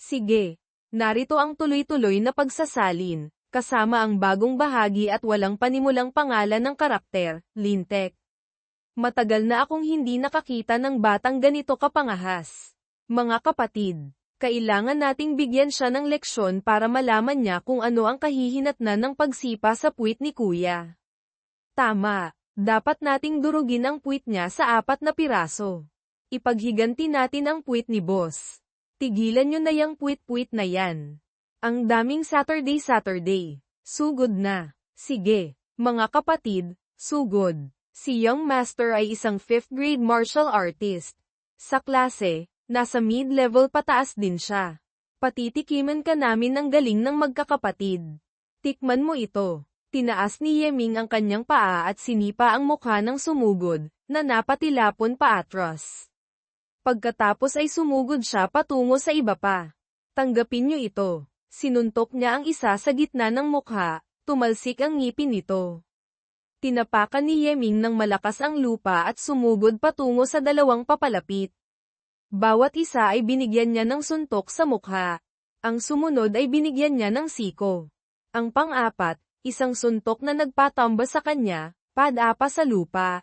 Sige. Narito ang tuloy-tuloy na pagsasalin, kasama ang bagong bahagi at walang panimulang pangalan ng karakter, Lintek. Matagal na akong hindi nakakita ng batang ganito kapangahas. Mga kapatid, kailangan nating bigyan siya ng leksyon para malaman niya kung ano ang kahihinatnan ng pagsipa sa puwit ni Kuya. Tama, dapat nating durugin ang puwit niya sa 4 na piraso. Ipaghiganti natin ang puwit ni Boss. Tigilan nyo na yang puwit-puwit na yan. Ang daming Saturday. Sugod na. Sige, mga kapatid, sugod. Si Young Master ay isang 5th grade martial artist. Sa klase, nasa mid-level pataas din siya. Patitikiman ka namin ng galing ng magkakapatid. Tikman mo ito. Tinaas ni Yeming ang kanyang paa at sinipa ang mukha ng sumugod, na napatilapon paatras. Pagkatapos ay sumugod siya patungo sa iba pa. Tanggapin niyo ito. Sinuntok niya ang isa sa gitna ng mukha, tumalsik ang ngipin nito. Tinapakan ni Yeming ng malakas ang lupa at sumugod patungo sa 2 papalapit. Bawat isa ay binigyan niya ng suntok sa mukha. Ang sumunod ay binigyan niya ng siko. Ang pang-4, isang suntok na nagpatamba sa kanya, padapa sa lupa.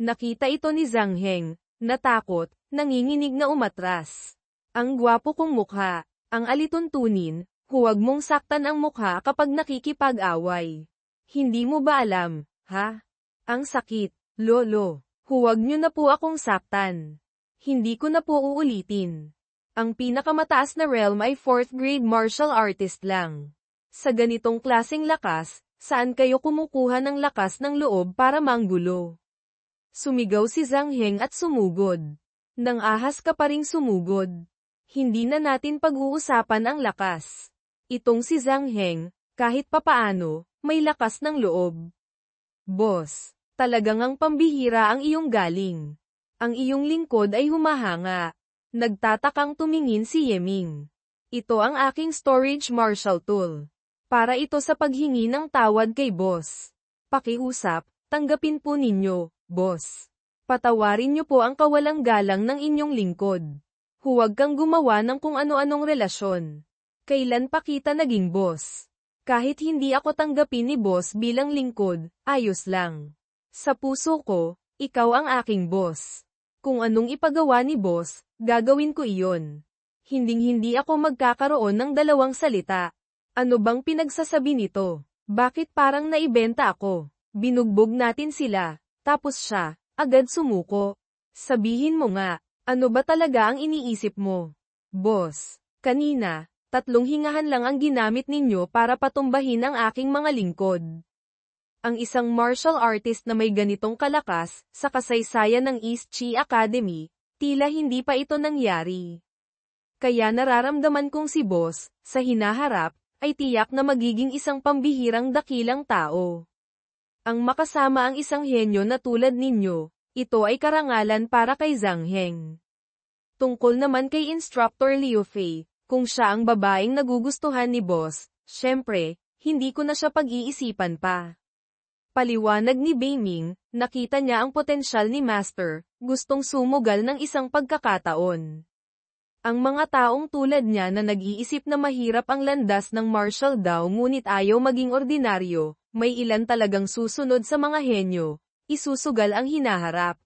Nakita ito ni Zhang Heng, natakot, nanginginig na umatras. Ang gwapo kong mukha, ang alituntunin, huwag mong saktan ang mukha kapag nakikipag-away. Hindi mo ba alam, ha? Ang sakit, lolo. Huwag niyo na po akong saktan. Hindi ko na po uulitin. Ang pinakamataas na realm ay 4th grade martial artist lang. Sa ganitong klaseng lakas, saan kayo kumukuha ng lakas ng loob para manggulo? Sumigaw si Zhang Heng at sumugod. Nang ahas ka pa ring sumugod. Hindi na natin pag-uusapan ang lakas. Itong si Zhang Heng, kahit papaano, may lakas ng loob. Boss, talagang ang pambihira ang iyong galing. Ang iyong lingkod ay humahanga. Nagtatakang tumingin si Yeming. Ito ang aking storage martial tool. Para ito sa paghingi ng tawad kay boss. Pakiusap, tanggapin po ninyo, boss. Patawarin niyo po ang kawalang galang ng inyong lingkod. Huwag kang gumawa ng kung ano-anong relasyon. Kailan pa kita naging boss? Kahit hindi ako tanggapin ni boss bilang lingkod, ayos lang. Sa puso ko, ikaw ang aking boss. Kung anong ipagawa ni boss, gagawin ko iyon. Hinding-hindi ako magkakaroon ng 2 salita. Ano bang pinagsasabi nito? Bakit parang naibenta ako? Binugbog natin sila, tapos siya, agad sumuko. Sabihin mo nga, ano ba talaga ang iniisip mo? Boss, kanina, 3 hingahan lang ang ginamit ninyo para patumbahin ang aking mga lingkod. Ang isang martial artist na may ganitong kalakas, sa kasaysayan ng East Chi Academy, tila hindi pa ito nangyari. Kaya nararamdaman kong si boss, sa hinaharap, ay tiyak na magiging isang pambihirang dakilang tao. Ang makasama ang isang henyo na tulad ninyo, ito ay karangalan para kay Zhang Heng. Tungkol naman kay Instructor Liu Fei, kung siya ang babaeng nagugustuhan ni boss, syempre, hindi ko na siya pag-iisipan pa. Paliwanag ni Beiming, nakita niya ang potensyal ni Master, gustong sumugal ng isang pagkakataon. Ang mga taong tulad niya na nag-iisip na mahirap ang landas ng martial daw ngunit ayaw maging ordinaryo, may ilan talagang susunod sa mga henyo, isusugal ang hinaharap.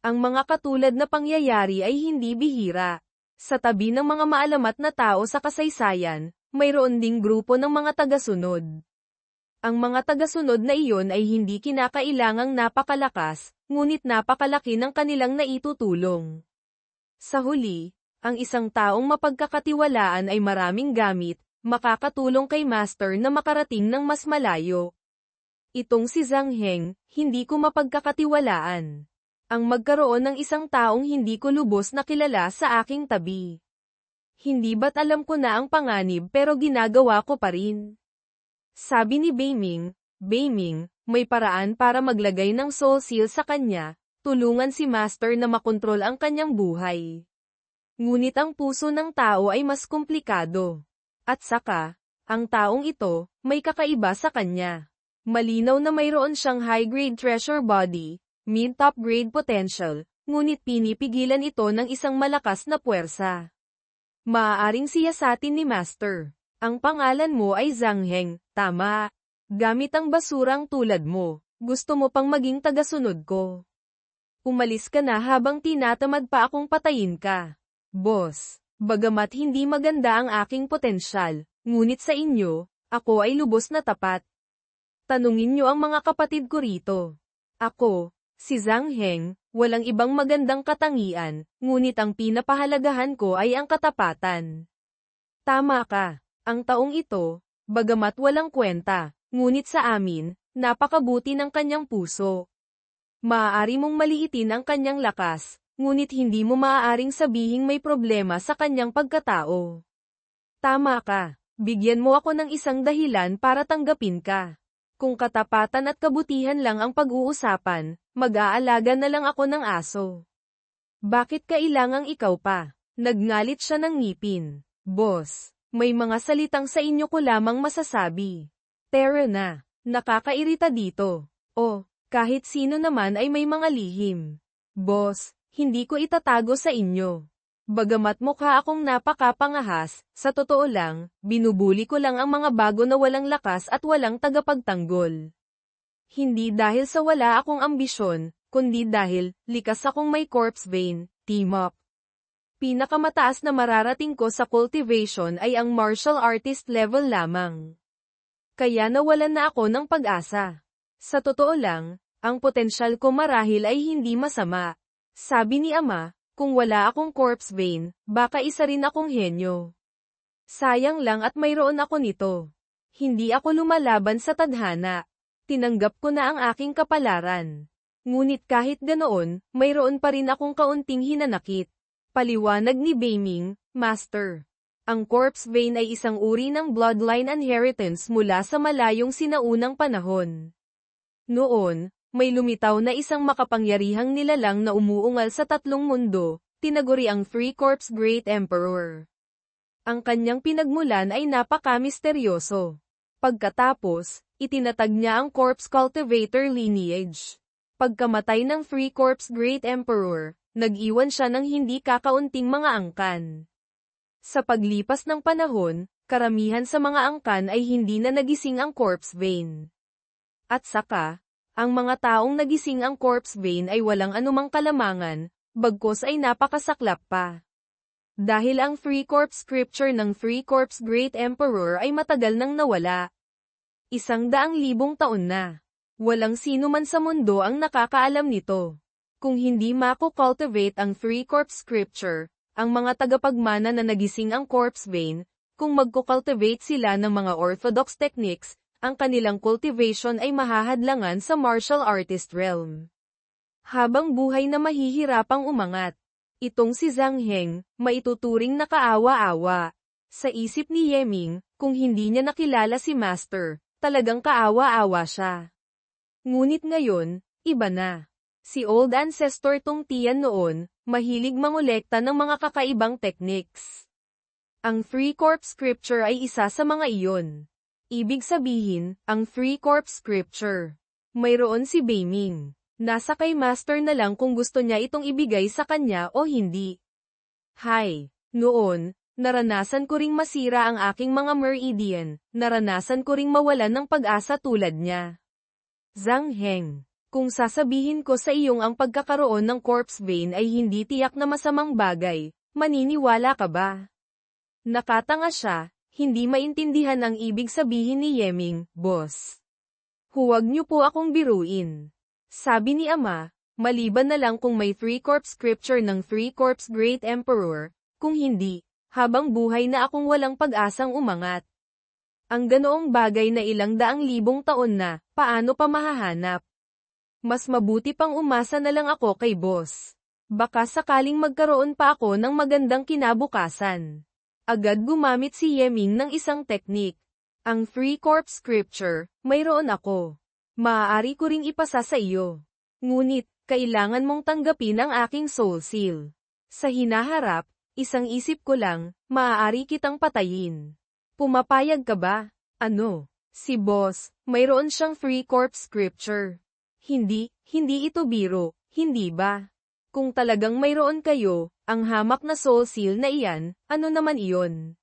Ang mga katulad na pangyayari ay hindi bihira. Sa tabi ng mga maalamat na tao sa kasaysayan, mayroon ding grupo ng mga tagasunod. Ang mga tagasunod na iyon ay hindi kinakailangang napakalakas, ngunit napakalaki ng kanilang naitutulong. Sa huli, ang isang taong mapagkakatiwalaan ay maraming gamit, makakatulong kay Master na makarating ng mas malayo. Itong si Zhang Heng, hindi ko mapagkakatiwalaan. Ang magkaroon ng isang taong hindi ko lubos na kilala sa aking tabi. Hindi ba't alam ko na ang panganib pero ginagawa ko pa rin? Sabi ni Beiming, may paraan para maglagay ng soul seal sa kanya, tulungan si Master na makontrol ang kanyang buhay. Ngunit ang puso ng tao ay mas komplikado. At saka, ang taong ito, may kakaiba sa kanya. Malinaw na mayroon siyang high-grade treasure body, mid-top grade potential, ngunit pinipigilan ito ng isang malakas na puwersa. Maaaring siyasatin ni Master. Ang pangalan mo ay Zhang Heng, tama. Gamit ang basurang tulad mo, gusto mo pang maging tagasunod ko. Umalis ka na habang tinatamad pa akong patayin ka. Boss, bagamat hindi maganda ang aking potensyal, ngunit sa inyo, ako ay lubos na tapat. Tanungin niyo ang mga kapatid ko rito. Ako, si Zhang Heng, walang ibang magandang katangian, ngunit ang pinapahalagahan ko ay ang katapatan. Tama ka, ang taong ito, bagamat walang kwenta, ngunit sa amin, napakabuti ng kanyang puso. Maaari mong maliitin ang kanyang lakas, ngunit hindi mo maaaring sabihing may problema sa kanyang pagkatao. Tama ka, bigyan mo ako ng isang dahilan para tanggapin ka. Kung katapatan at kabutihan lang ang pag-uusapan, mag-aalaga na lang ako ng aso. Bakit kailangang ikaw pa? Nagngalit siya ng ngipin. Boss, may mga salitang sa inyo ko lamang masasabi. Tara na, nakakairita dito. O, kahit sino naman ay may mga lihim. Boss, hindi ko itatago sa inyo. Bagamat mukha akong napakapangahas, sa totoo lang, binubuli ko lang ang mga bago na walang lakas at walang tagapagtanggol. Hindi dahil sa wala akong ambisyon, kundi dahil, likas akong may corpse vein, team up. Pinakamataas na mararating ko sa cultivation ay ang martial artist level lamang. Kaya nawalan na ako ng pag-asa. Sa totoo lang, ang potensyal ko marahil ay hindi masama. Sabi ni Ama, kung wala akong corpse vein, baka isa rin akong henyo. Sayang lang at mayroon ako nito. Hindi ako lumalaban sa tadhana. Tinanggap ko na ang aking kapalaran. Ngunit kahit ganoon, mayroon pa rin akong kaunting hinanakit. Paliwanag ni Beiming, Master. Ang corpse vein ay isang uri ng bloodline inheritance mula sa malayong sinaunang panahon. Noon, may lumitaw na isang makapangyarihang nilalang na umuungal sa tatlong mundo, tinaguri ang Three Corpse Great Emperor. Ang kanyang pinagmulan ay napaka-misteryoso. Pagkatapos, itinatag niya ang Corpse Cultivator lineage. Pagkamatay ng Three Corpse Great Emperor, nag-iwan siya ng hindi kakaunting mga angkan. Sa paglipas ng panahon, karamihan sa mga angkan ay hindi na nagising ang corpse vein. At saka, ang mga taong nagising ang corpse vein ay walang anumang kalamangan, bagkus ay napakasaklap pa. Dahil ang Three Corpse Scripture ng Three Corpse Great Emperor ay matagal nang nawala. 100,000 taon na. Walang sino man sa mundo ang nakakaalam nito. Kung hindi mako-cultivate ang Three Corpse Scripture, ang mga tagapagmana na nagising ang corpse vein, kung magko-cultivate sila ng mga orthodox techniques, ang kanilang cultivation ay mahahadlangan sa martial artist realm. Habang buhay na mahihirapang umangat. Itong si Zhang Heng, maituturing na kaawa-awa. Sa isip ni Yeming, kung hindi niya nakilala si Master, talagang kaawa-awa siya. Ngunit ngayon, iba na. Si Old Ancestor Tong Tian noon, mahilig mangolekta ng mga kakaibang techniques. Ang Three Corpse Scripture ay isa sa mga iyon. Ibig sabihin, ang Three Corpse Scripture. Mayroon si Beiming. Nasa kay Master na lang kung gusto niya itong ibigay sa kanya o hindi. Hay, noon, naranasan ko ring masira ang aking mga meridian, naranasan ko ring mawalan ng pag-asa tulad niya. Zhang Heng, kung sasabihin ko sa iyong ang pagkakaroon ng corpse vein ay hindi tiyak na masamang bagay, maniniwala ka ba? Nakatanga siya. Hindi maintindihan ang ibig sabihin ni Yeming, boss. Huwag niyo po akong biruin. Sabi ni Ama, maliban na lang kung may Three Corpse Scripture ng Three Corpse Great Emperor, kung hindi, habang buhay na akong walang pag-asang umangat. Ang ganoong bagay na 100,000 taon na, paano pa mahahanap? Mas mabuti pang umasa na lang ako kay boss. Baka sakaling magkaroon pa ako ng magandang kinabukasan. Agad gumamit si Yeming ng isang teknik. Ang Three Corpse Scripture, mayroon ako. Maaari ko ring ipasa sa iyo. Ngunit, kailangan mong tanggapin ang aking soul seal. Sa hinaharap, isang isip ko lang, maaari kitang patayin. Pumapayag ka ba? Ano? Si boss, mayroon siyang Three Corpse Scripture. Hindi ito biro, hindi ba? Kung talagang mayroon kayo, ang hamak na soul seal na iyan, ano naman iyon?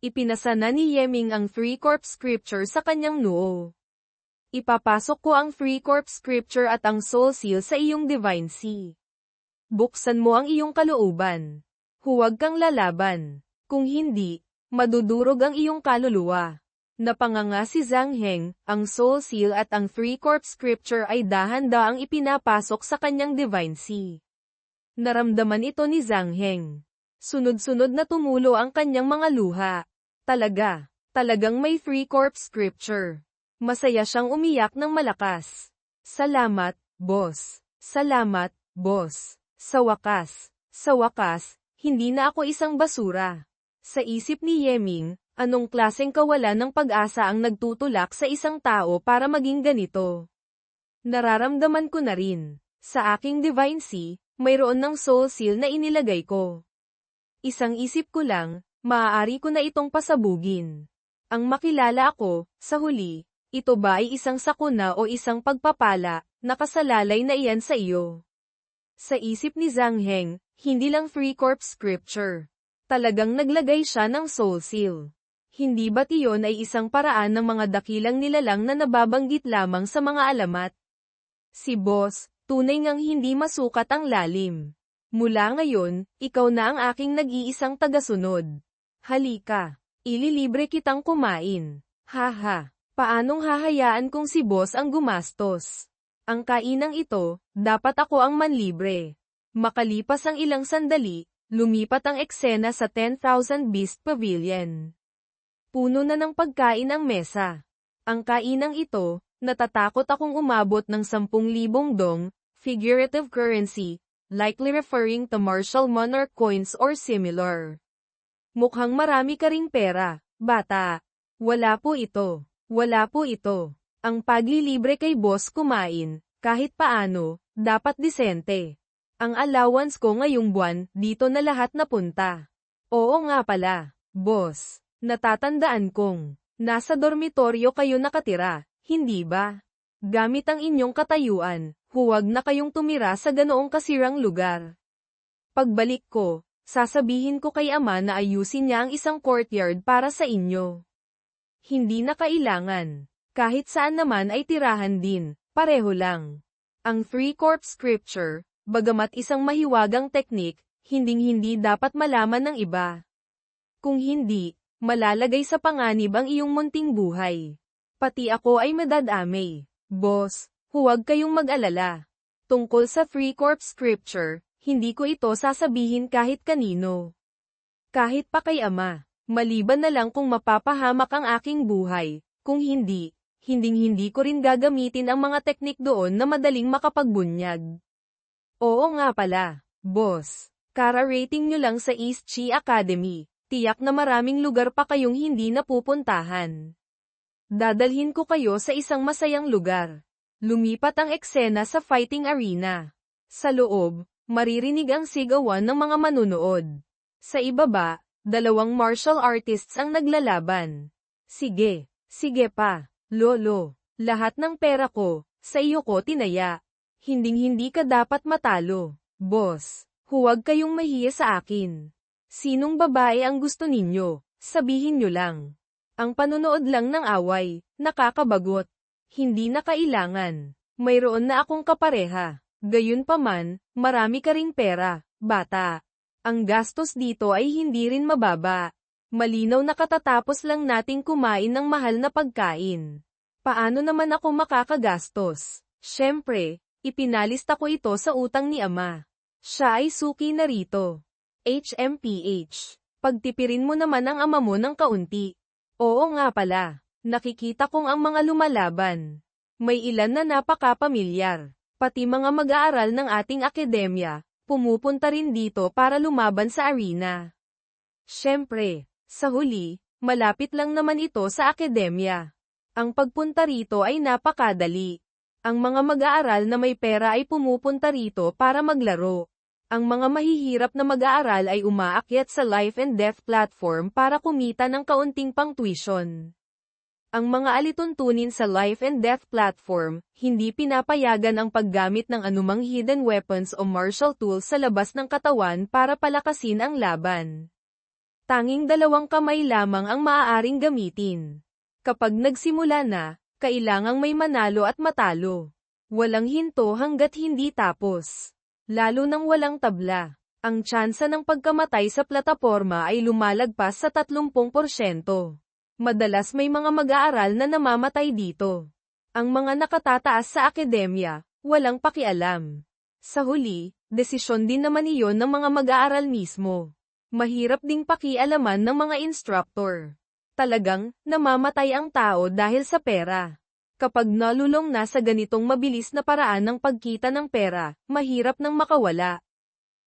Ipinasa na ni Yeming ang 3-corp scripture sa kanyang noo. Ipapasok ko ang 3-corp scripture at ang soul seal sa iyong divine sea. Buksan mo ang iyong kalooban. Huwag kang lalaban. Kung hindi, madudurog ang iyong kaluluwa. Napanganga si Zhang Heng, ang soul seal at ang 3-corp scripture ay dahan-daang ipinapasok sa kanyang divine sea. Naramdaman ito ni Zhang Heng. Sunod-sunod na tumulo ang kanyang mga luha. Talagang may 3-corp scripture. Masaya siyang umiyak ng malakas. Salamat, boss. Salamat, boss. Sa wakas, hindi na ako isang basura. Sa isip ni Yeming, anong klaseng kawalan ng pag-asa ang nagtutulak sa isang tao para maging ganito? Nararamdaman ko na rin. Sa aking divine sea, mayroon ng soul seal na inilagay ko. Isang isip ko lang, maaari ko na itong pasabugin. Ang makilala ako, sa huli, ito ba ay isang sakuna o isang pagpapala, nakasalalay na iyan sa iyo? Sa isip ni Zhang Heng, hindi lang 3-corp scripture. Talagang naglagay siya ng soul seal. Hindi ba't iyon ay isang paraan ng mga dakilang nilalang na nababanggit lamang sa mga alamat? Si boss, tunay ngang hindi masukat ang lalim. Mula ngayon, ikaw na ang aking nag-iisang tagasunod. Halika, ililibre kitang kumain. Haha, paanong hahayaan kung si boss ang gumastos? Ang kainang ito, dapat ako ang manlibre. Makalipas ang ilang sandali, lumipat ang eksena sa 10,000 Beast Pavilion. Puno na ng pagkain ang mesa. Ang kainang ito, natatakot akong umabot ng 10,000 dong, figurative currency, likely referring to martial monarch coins or similar. Mukhang marami ka ring pera, bata. Wala po ito. Ang paglilibre kay boss kumain, kahit paano, dapat disente. Ang allowance ko ngayong buwan, dito na lahat napunta. Oo nga pala, boss. Natatandaan kong, nasa dormitoryo kayo nakatira, hindi ba? Gamit ang inyong katayuan, huwag na kayong tumira sa ganoong kasirang lugar. Pagbalik ko, sasabihin ko kay ama na ayusin niya ang isang courtyard para sa inyo. Hindi na kailangan. Kahit saan naman ay tirahan din, pareho lang. Ang 3-corp scripture, bagamat isang mahiwagang teknik, hinding-hindi dapat malaman ng iba. Kung hindi, malalagay sa panganib ang iyong munting buhay. Pati ako ay madadamay. Boss, huwag kayong mag-alala. Tungkol sa 3-corp scripture, hindi ko ito sasabihin kahit kanino. Kahit pa kay ama, maliban na lang kung mapapahamak ang aking buhay, kung hindi, hinding-hindi ko rin gagamitin ang mga teknik doon na madaling makapagbunyag. Oo nga pala, boss. Kara-rating nyo lang sa East Chi Academy, tiyak na maraming lugar pa kayong hindi napupuntahan. Dadalhin ko kayo sa isang masayang lugar. Lumipat ang eksena sa fighting arena. Sa loob, maririnig ang sigawan ng mga manunood. Sa ibaba, 2 martial artists ang naglalaban. Sige pa, lolo. Lahat ng pera ko, sa iyo ko tinaya. Hinding-hindi ka dapat matalo, boss. Huwag kayong mahiya sa akin. Sinong babae ang gusto ninyo? Sabihin nyo lang. Ang panonood lang ng away, nakakabagot. Hindi na kailangan. Mayroon na akong kapareha. Gayunpaman, marami ka ring pera, bata. Ang gastos dito ay hindi rin mababa. Malinaw na katatapos lang nating kumain ng mahal na pagkain. Paano naman ako makakagastos? Siyempre, ipinalista ko ito sa utang ni ama. Siya ay suki na rito. HMPH. Pagtipirin mo naman ang ama mo ng kaunti. Oo nga pala. Nakikita kong ang mga lumalaban. May ilan na napaka-pamilyar. Pati mga mag-aaral ng ating akademya, pumupunta rin dito para lumaban sa arena. Siyempre, sa huli, malapit lang naman ito sa akademya. Ang pagpunta rito ay napakadali. Ang mga mag-aaral na may pera ay pumupunta rito para maglaro. Ang mga mahihirap na mag-aaral ay umaakyat sa life and death platform para kumita ng kaunting pang-tuition. Ang mga alituntunin sa life and death platform, hindi pinapayagan ang paggamit ng anumang hidden weapons o martial tools sa labas ng katawan para palakasin ang laban. Tanging 2 kamay lamang ang maaaring gamitin. Kapag nagsimula na, kailangang may manalo at matalo. Walang hinto hanggat hindi tapos. Lalo nang walang tabla. Ang tsansa ng pagkamatay sa plataporma ay lumalagpas sa 30%. Madalas may mga mag-aaral na namamatay dito. Ang mga nakatataas sa akademya, walang pakialam. Sa huli, desisyon din naman iyon ng mga mag-aaral mismo. Mahirap ding pakialaman ng mga instructor. Talagang, namamatay ang tao dahil sa pera. Kapag nalulong na sa ganitong mabilis na paraan ng pagkita ng pera, mahirap nang makawala.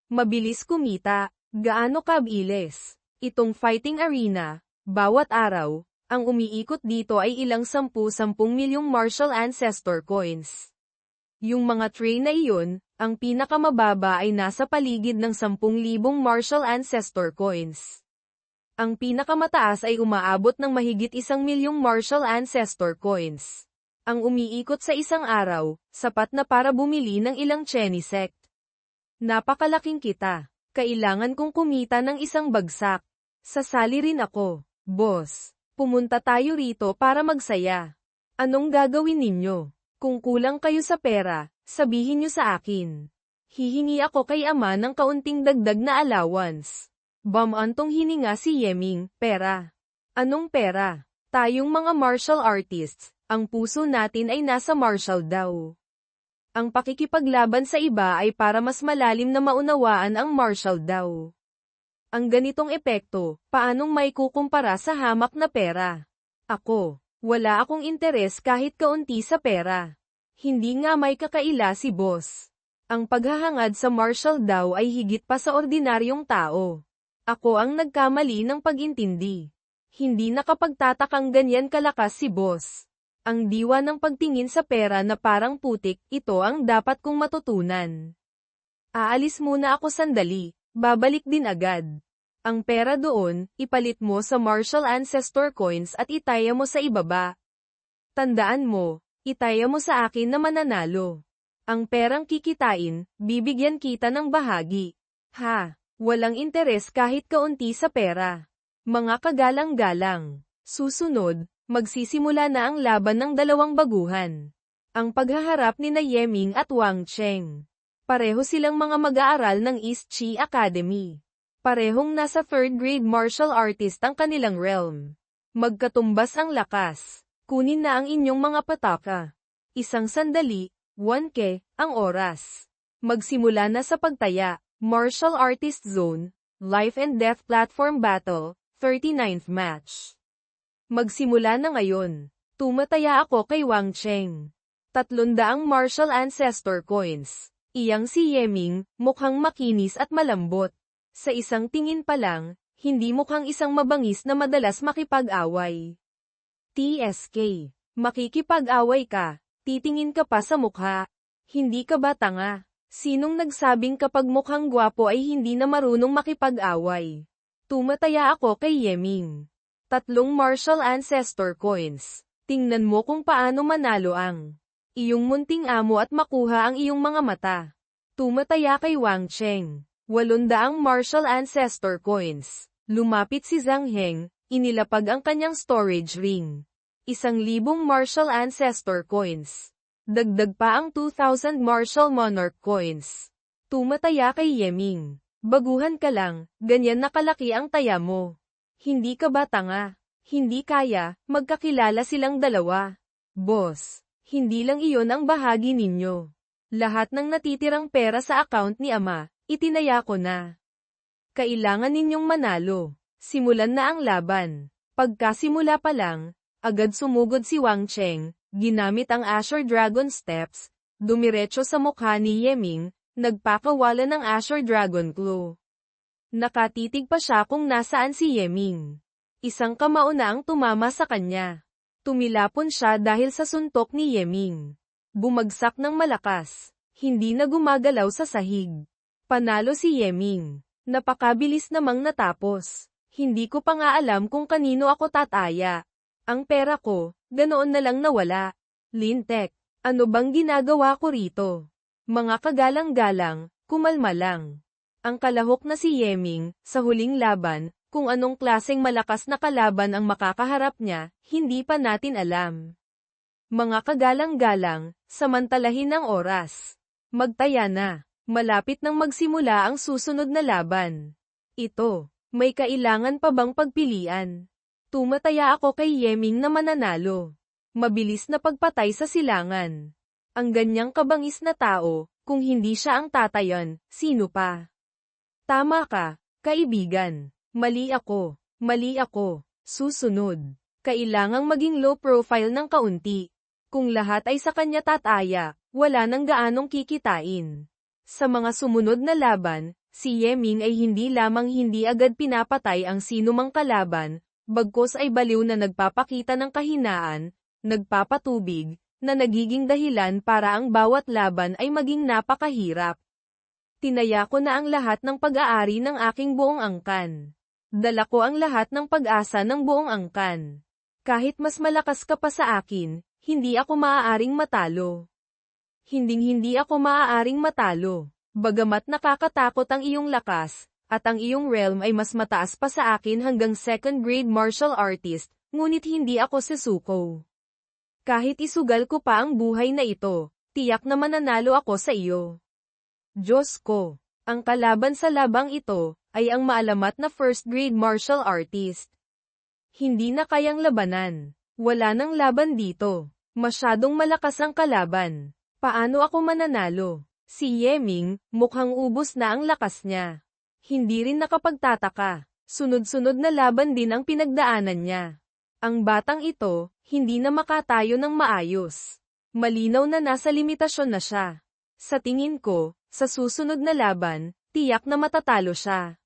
Mabilis kumita, gaano kabilis. Itong fighting arena, bawat araw, ang umiikot dito ay ilang 10 milyong martial ancestor coins. Yung mga tray na iyon, ang pinakamababa ay nasa paligid ng 10,000 martial ancestor coins. Ang pinakamataas ay umaabot ng mahigit 1 milyong martial ancestor coins. Ang umiikot sa isang araw, sapat na para bumili ng ilang chenisect. Napakalaking kita. Kailangan kong kumita ng isang bagsak. Sasali rin ako, boss. Pumunta tayo rito para magsaya. Anong gagawin ninyo? Kung kulang kayo sa pera, sabihin nyo sa akin. Hihingi ako kay ama ng kaunting dagdag na allowance. Bamantong hininga si Yeming, pera. Anong pera? Tayong mga martial artists, ang puso natin ay nasa martial daw. Ang pakikipaglaban sa iba ay para mas malalim na maunawaan ang martial daw. Ang ganitong epekto, paanong may kukumpara sa hamak na pera? Ako, wala akong interes kahit kaunti sa pera. Hindi nga may kakaila si boss. Ang paghahangad sa martial daw ay higit pa sa ordinaryong tao. Ako ang nagkamali ng pag-intindi. Hindi nakapagtatakang ganyan kalakas si boss. Ang diwa ng pagtingin sa pera na parang putik, ito ang dapat kong matutunan. Aalis muna ako sandali. Babalik din agad. Ang pera doon, ipalit mo sa martial ancestor coins at itaya mo sa ibaba. Tandaan mo, itaya mo sa akin na mananalo. Ang perang kikitain, bibigyan kita ng bahagi. Ha, walang interes kahit kaunti sa pera. Mga kagalang-galang. Susunod, magsisimula na ang laban ng 2 baguhan. Ang paghaharap ni na Yeming at Wang Cheng. Pareho silang mga mag-aaral ng East Chi Academy. Parehong nasa 3rd grade martial artist ang kanilang realm. Magkatumbas ang lakas. Kunin na ang inyong mga pataka. Isang sandali, 1K, ang oras. Magsimula na sa pagtaya, Martial Artist Zone, Life and Death Platform Battle, 39th match. Magsimula na ngayon. Tumataya ako kay Wang Cheng. 300 martial ancestor coins. Iyang si Yeming, mukhang makinis at malambot. Sa isang tingin pa lang, hindi mukhang isang mabangis na madalas makipag-away. TSK. Makikipag-away ka, titingin ka pa sa mukha. Hindi ka ba tanga? Sinong nagsabing kapag mukhang gwapo ay hindi na marunong makipag-away? Tumataya ako kay Yeming. 3 martial ancestor coins. Tingnan mo kung paano manalo ang iyong munting amo at makuha ang iyong mga mata. Tumataya kay Wang Cheng. 800 martial ancestor coins. Lumapit si Zhang Heng, inilapag ang kanyang storage ring. 1,000 martial ancestor coins. Dagdag pa ang 2,000 martial monarch coins. Tumataya kay Yeming. Baguhan ka lang, ganyan na kalaki ang taya mo. Hindi ka ba tanga? Hindi kaya, magkakilala silang dalawa. Boss, hindi lang iyon ang bahagi ninyo. Lahat ng natitirang pera sa account ni ama, itinaya ko na. Kailangan ninyong manalo. Simulan na ang laban. Pagkasimula pa lang, agad sumugod si Wang Cheng, ginamit ang Azure Dragon Steps, dumiretso sa mukha ni Yeming, nagpakawala ng Azure Dragon Claw. Nakatitig pa siya kung nasaan si Yeming. Isang kamao na ang tumama sa kanya. Tumilapon siya dahil sa suntok ni Yeming. Bumagsak ng malakas. Hindi na gumagalaw sa sahig. Panalo si Yeming. Napakabilis namang natapos. Hindi ko pa nga alam kung kanino ako tataya. Ang pera ko, ganoon na lang nawala. Lintek, ano bang ginagawa ko rito? Mga kagalang-galang, kumalma lang. Ang kalahok na si Yeming, sa huling laban, kung anong klaseng malakas na kalaban ang makakaharap niya, hindi pa natin alam. Mga kagalang-galang, samantalahin ang oras. Magtaya na. Malapit nang magsimula ang susunod na laban. Ito, may kailangan pa bang pagpilian? Tumataya ako kay Yeming na mananalo. Mabilis na pagpatay sa silangan. Ang ganyang kabangis na tao, kung hindi siya ang tatayan, sino pa? Tama ka, kaibigan. Mali ako. Mali ako. Susunod. Kailangang maging low profile ng kaunti. Kung lahat ay sa kanya tataya, wala nang gaanong kikitain. Sa mga sumunod na laban, si Yeming ay hindi lamang hindi agad pinapatay ang sinumang kalaban, bagkus ay baliw na nagpapakita ng kahinaan, nagpapatubig, na nagiging dahilan para ang bawat laban ay maging napakahirap. Tinaya ko na ang lahat ng pag-aari ng aking buong angkan. Dala ko ang lahat ng pag-asa ng buong angkan. Kahit mas malakas ka pa sa akin, hindi ako maaaring matalo. Hinding-hindi ako maaaring matalo. Bagamat nakakatakot ang iyong lakas, at ang iyong realm ay mas mataas pa sa akin hanggang second-grade martial artist, ngunit hindi ako susuko. Kahit isugal ko pa ang buhay na ito, tiyak na mananalo ako sa iyo. Diyos ko, ang kalaban sa labang ito, ay ang maalamat na first-grade martial artist. Hindi na kayang labanan. Wala nang laban dito. Masyadong malakas ang kalaban. Paano ako mananalo? Si Yeming, mukhang ubos na ang lakas niya. Hindi rin nakapagtataka. Sunod-sunod na laban din ang pinagdaanan niya. Ang batang ito, hindi na makatayo ng maayos. Malinaw na nasa limitasyon na siya. Sa tingin ko, sa susunod na laban, tiyak na matatalo siya.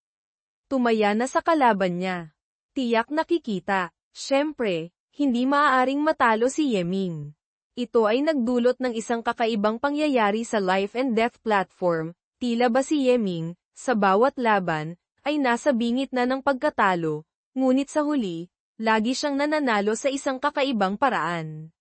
Tumaya na sa kalaban niya. Tiyak nakikita. Siyempre, hindi maaaring matalo si Yeming. Ito ay nagdulot ng isang kakaibang pangyayari sa life and death platform, tila ba si Yeming, sa bawat laban, ay nasa bingit na ng pagkatalo, ngunit sa huli, lagi siyang nananalo sa isang kakaibang paraan.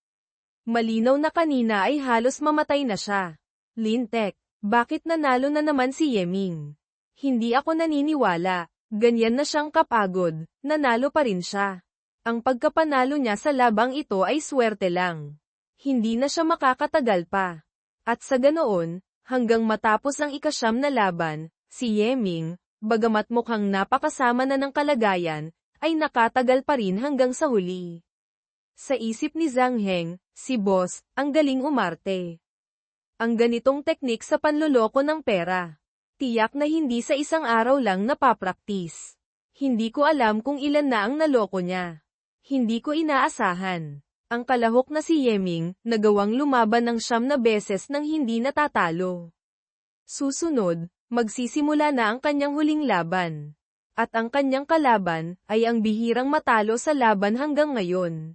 Malinaw na kanina ay halos mamatay na siya. Lintek, bakit nanalo na naman si Yeming? Hindi ako naniniwala, ganyan na siyang kapagod, nanalo pa rin siya. Ang pagkapanalo niya sa labang ito ay swerte lang. Hindi na siya makakatagal pa. At sa ganoon, hanggang matapos ang ika-9 na laban, si Yeming, bagamat mukhang napakasama na ng kalagayan, ay nakatagal pa rin hanggang sa huli. Sa isip ni Zhang Heng, si boss, ang galing umarte. Ang ganitong teknik sa panloloko ng pera. Tiyak na hindi sa isang araw lang napapraktis. Hindi ko alam kung ilan na ang naloko niya. Hindi ko inaasahan. Ang kalahok na si Yeming, nagawang lumaban ng 9 na beses nang hindi natatalo. Susunod, magsisimula na ang kanyang huling laban. At ang kanyang kalaban, ay ang bihirang matalo sa laban hanggang ngayon.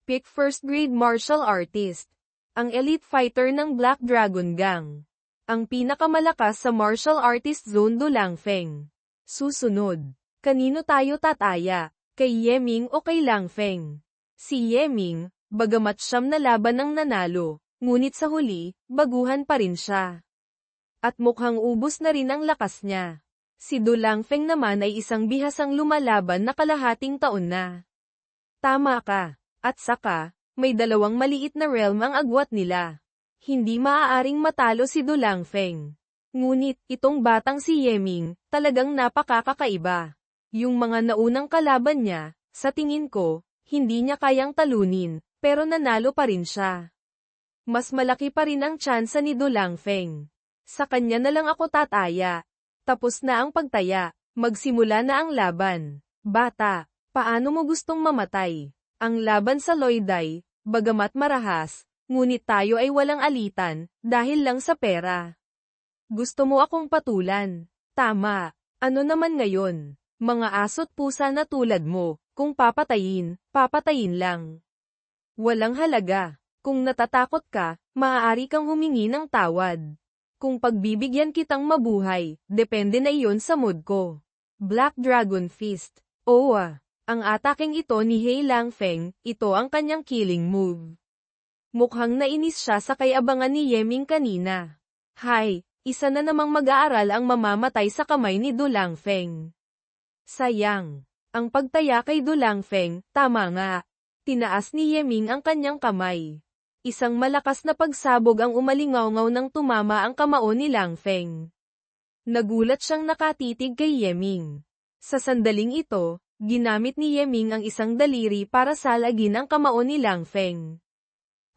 Pick first-grade martial artist. Ang elite fighter ng Black Dragon Gang. Ang pinakamalakas sa martial artist zone Do Langfeng. Susunod, kanino tayo tataya? Kay Yeming o kay Langfeng? Si Yeming, bagamat 9 na laban ang nanalo, ngunit sa huli, baguhan pa rin siya. At mukhang ubos na rin ang lakas niya. Si Du Langfeng naman ay isang bihasang lumalaban na kalahating taon na. Tama ka. At saka, may 2 maliit na realm ang agwat nila. Hindi maaaring matalo si Du Langfeng. Ngunit, itong batang si Yeming, talagang napakakaiba. Yung mga naunang kalaban niya, sa tingin ko, hindi niya kayang talunin, pero nanalo pa rin siya. Mas malaki pa rin ang tsansa ni Du Langfeng. Sa kanya na lang ako tataya. Tapos na ang pagtaya, magsimula na ang laban. Bata, paano mo gustong mamatay? Ang laban sa Loiday, bagamat marahas, ngunit tayo ay walang alitan, dahil lang sa pera. Gusto mo akong patulan? Tama. Ano naman ngayon? Mga aso't pusa na tulad mo, kung papatayin, papatayin lang. Walang halaga. Kung natatakot ka, maaari kang humingi ng tawad. Kung pagbibigyan kitang mabuhay, depende na iyon sa mood ko. Black Dragon Fist. Owa. Ang ataking ito ni He Langfeng, ito ang kanyang killing move. Mukhang nainis siya sa kay-abangan ni Yeming kanina. Hay, isa na namang mag-aaral ang mamamatay sa kamay ni Du Langfeng. Sayang. Ang pagtaya kay Du Langfeng, tama nga. Tinaas ni Yeming ang kanyang kamay. Isang malakas na pagsabog ang umalingaw-ngaw nang tumama ang kamao ni Langfeng. Nagulat siyang nakatitig kay Yeming. Sa sandaling ito, ginamit ni Yeming ang isang daliri para salagin ang kamao ni Langfeng.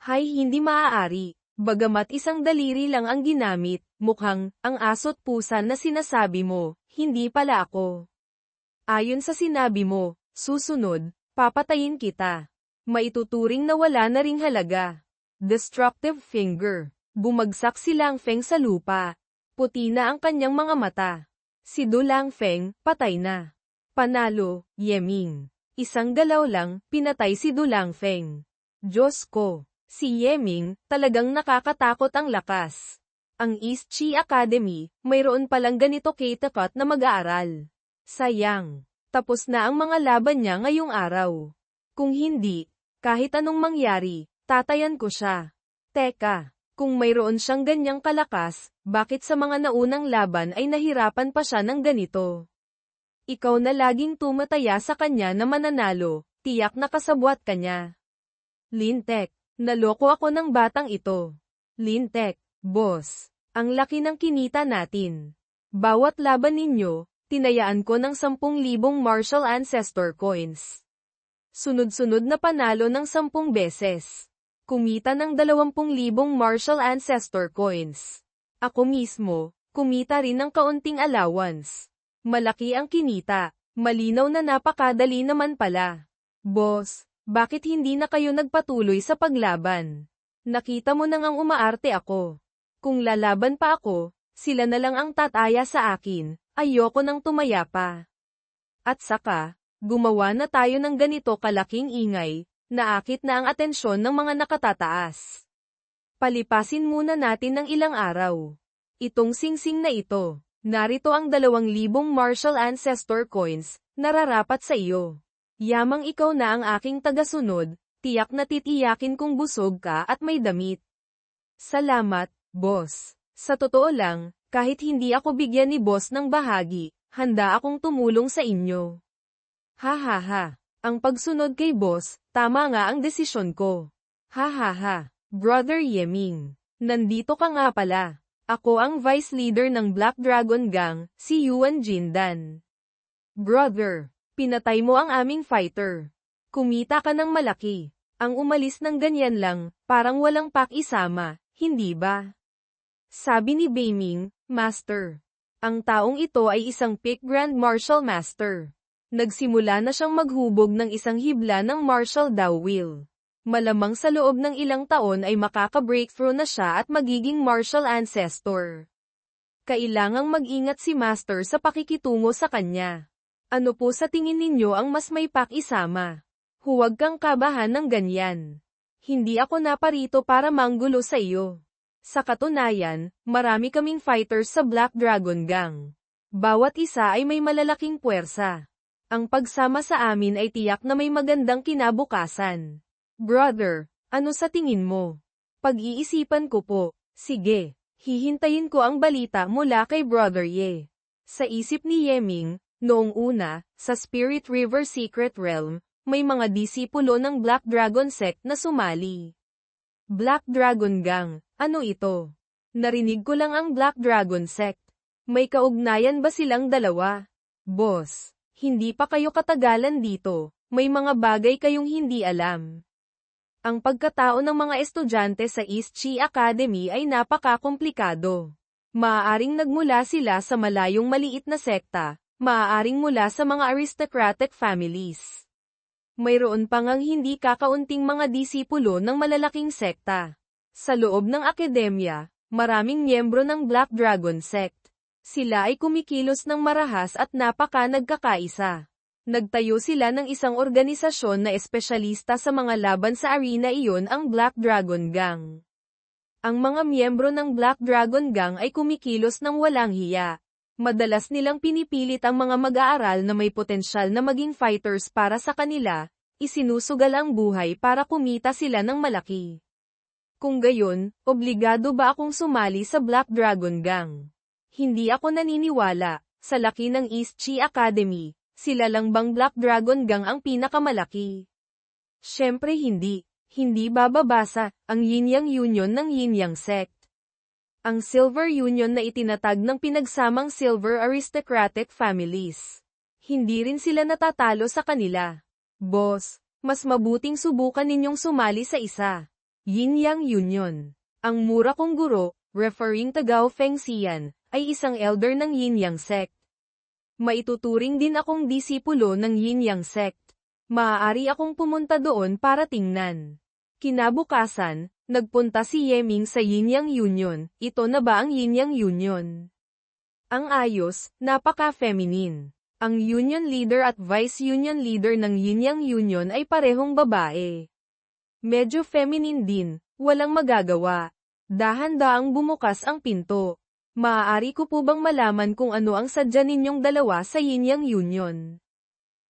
Hay, hindi maaari. Bagamat isang daliri lang ang ginamit, mukhang, ang aso't pusa na sinasabi mo, hindi pala ako. Ayon sa sinabi mo, susunod, papatayin kita. Maituturing na wala na ring halaga. Destructive finger. Bumagsak si Langfeng sa lupa. Puti na ang kanyang mga mata. Si Du Langfeng, patay na. Panalo, Yeming. Isang galaw lang, pinatay si Du Langfeng. Diyos ko. Si Yeming, talagang nakakatakot ang lakas. Ang East Chi Academy, mayroon palang ganito katapat na mag-aaral. Sayang. Tapos na ang mga laban niya ngayong araw. Kung hindi, kahit anong mangyari, tatayan ko siya. Teka, kung mayroon siyang ganyang kalakas, bakit sa mga naunang laban ay nahirapan pa siya ng ganito? Ikaw na laging tumataya sa kanya na mananalo, tiyak na kasabwat ka niya. Lintek, naloko ako ng batang ito. Lintek, boss, ang laki ng kinita natin. Bawat laban ninyo, tinayaan ko ng 10,000 martial ancestor coins. Sunod-sunod na panalo ng 10 beses. Kumita ng 20,000 martial ancestor coins. Ako mismo, kumita rin ng kaunting allowance. Malaki ang kinita, malinaw na napakadali naman pala. Boss, bakit hindi na kayo nagpatuloy sa paglaban? Nakita mo nang ang umaarte ako. Kung lalaban pa ako, sila na lang ang tataya sa akin, ayoko nang tumaya pa. At saka, gumawa na tayo ng ganito kalaking ingay, naakit na ang atensyon ng mga nakatataas. Palipasin muna natin ng ilang araw. Itong singsing na ito, narito ang 2,000 martial ancestor coins, nararapat sa iyo. Yamang ikaw na ang aking tagasunod, tiyak na titiyakin kung busog ka at may damit. Salamat, boss. Sa totoo lang, kahit hindi ako bigyan ni boss ng bahagi, handa akong tumulong sa inyo. Ha ha ha. Ang pagsunod kay boss, tama nga ang desisyon ko. Ha ha ha. Brother Yeming. Nandito ka nga pala. Ako ang vice leader ng Black Dragon Gang, si Yuan Jindan. Brother, pinatay mo ang aming fighter. Kumita ka ng malaki. Ang umalis ng ganyan lang, parang walang pakisama, hindi ba? Sabi ni Beiming, Master. Ang taong ito ay isang peak Grand Martial Master. Nagsimula na siyang maghubog ng isang hibla ng Martial Dao Will. Malamang sa loob ng ilang taon ay makaka-breakthrough na siya at magiging Martial Ancestor. Kailangang mag-ingat si Master sa pakikitungo sa kanya. Ano po sa tingin ninyo ang mas may pakisama? Huwag kang kabahan ng ganyan. Hindi ako naparito para manggulo sa iyo. Sa katunayan, marami kaming fighters sa Black Dragon Gang. Bawat isa ay may malalaking puwersa. Ang pagsama sa amin ay tiyak na may magandang kinabukasan. Brother, ano sa tingin mo? Pag-iisipan ko po. Sige, hihintayin ko ang balita mula kay Brother Ye. Sa isip ni Yeming, noong una, sa Spirit River Secret Realm, may mga disipulo ng Black Dragon Sect na sumali. Black Dragon Gang, ano ito? Narinig ko lang ang Black Dragon Sect. May kaugnayan ba silang dalawa? Boss, hindi pa kayo katagalan dito, may mga bagay kayong hindi alam. Ang pagkatao ng mga estudyante sa East Chi Academy ay napaka-komplikado. Maaaring nagmula sila sa malayong maliit na sekta, maaaring mula sa mga aristocratic families. Mayroon pa ngang hindi kakaunting mga disipulo ng malalaking sekta. Sa loob ng akademya, maraming miyembro ng Black Dragon Sect. Sila ay kumikilos ng marahas at napaka-nagkakaisa. Nagtayo sila ng isang organisasyon na espesyalista sa mga laban sa arena, iyon ang Black Dragon Gang. Ang mga miyembro ng Black Dragon Gang ay kumikilos ng walang hiya. Madalas nilang pinipilit ang mga mag-aaral na may potensyal na maging fighters para sa kanila, isinusugal ang buhay para kumita sila ng malaki. Kung gayon, obligado ba akong sumali sa Black Dragon Gang? Hindi ako naniniwala, sa laki ng East Chi Academy, sila lang bang Black Dragon Gang ang pinakamalaki? Siyempre hindi. Hindi bababasa ang Yin-Yang Union ng Yin-Yang Sect. Ang Silver Union na itinatag ng pinagsamang Silver Aristocratic Families. Hindi rin sila natatalo sa kanila. Boss, mas mabuting subukan ninyong sumali sa isa. Yin-Yang Union. Ang mura kong guro, referring to Gao Fengxian, ay isang elder ng Yin-Yang Sect. Maituturing din akong disipulo ng Yin-Yang Sect. Maaari akong pumunta doon para tingnan. Kinabukasan, nagpunta si Yeming sa Yin-Yang Union. Ito na ba ang Yin-Yang Union? Ang ayos, napaka-feminine. Ang union leader at vice union leader ng Yin-Yang Union ay parehong babae. Medyo feminine din, walang magagawa. Dahan-daang bumukas ang pinto. Maaari ko po bang malaman kung ano ang sadya ninyong dalawa sa Yin-Yang Union?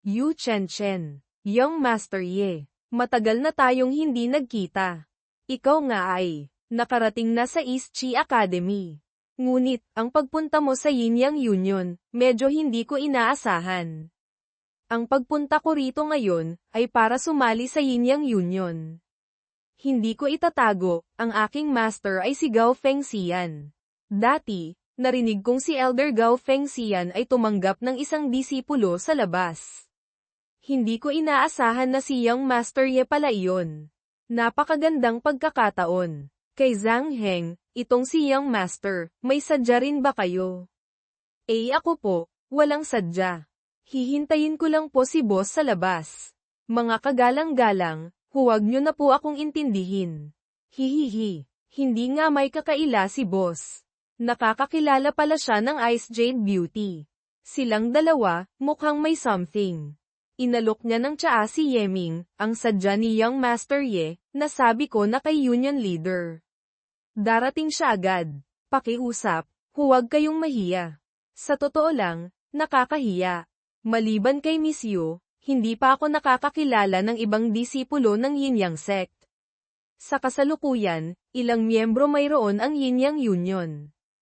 Yu Chen-Chen, Young Master Ye. Matagal na tayong hindi nagkita. Ikaw nga ay nakarating na sa East Chi Academy. Ngunit, ang pagpunta mo sa Yin-Yang Union, medyo hindi ko inaasahan. Ang pagpunta ko rito ngayon, ay para sumali sa Yin-Yang Union. Hindi ko itatago, ang aking master ay si Gao Fengxian. Dati, narinig kong si Elder Gao Fengxian ay tumanggap ng isang disipulo sa labas. Hindi ko inaasahan na si Young Master Ye pala iyon. Napakagandang pagkakataon. Kay Zhang Heng, itong si Young Master, may sadya rin ba kayo? Ako po, walang sadya. Hihintayin ko lang po si boss sa labas. Mga kagalang-galang, huwag nyo na po akong intindihin. Hihihi, hindi nga may kakaila si boss. Nakakakilala pala siya ng Ice Jade Beauty. Silang dalawa, mukhang may something. Inalok niya ng tsaa si Yeming, ang sadya ni Young Master Ye, nasabi ko na kay Union Leader. Darating siya agad. Pakiusap, huwag kayong mahiya. Sa totoo lang, nakakahiya. Maliban kay Miss Yu, hindi pa ako nakakakilala ng ibang disipulo ng Yin-Yang Sect. Sa kasalukuyan, ilang miyembro mayroon ang Yin-Yang Union.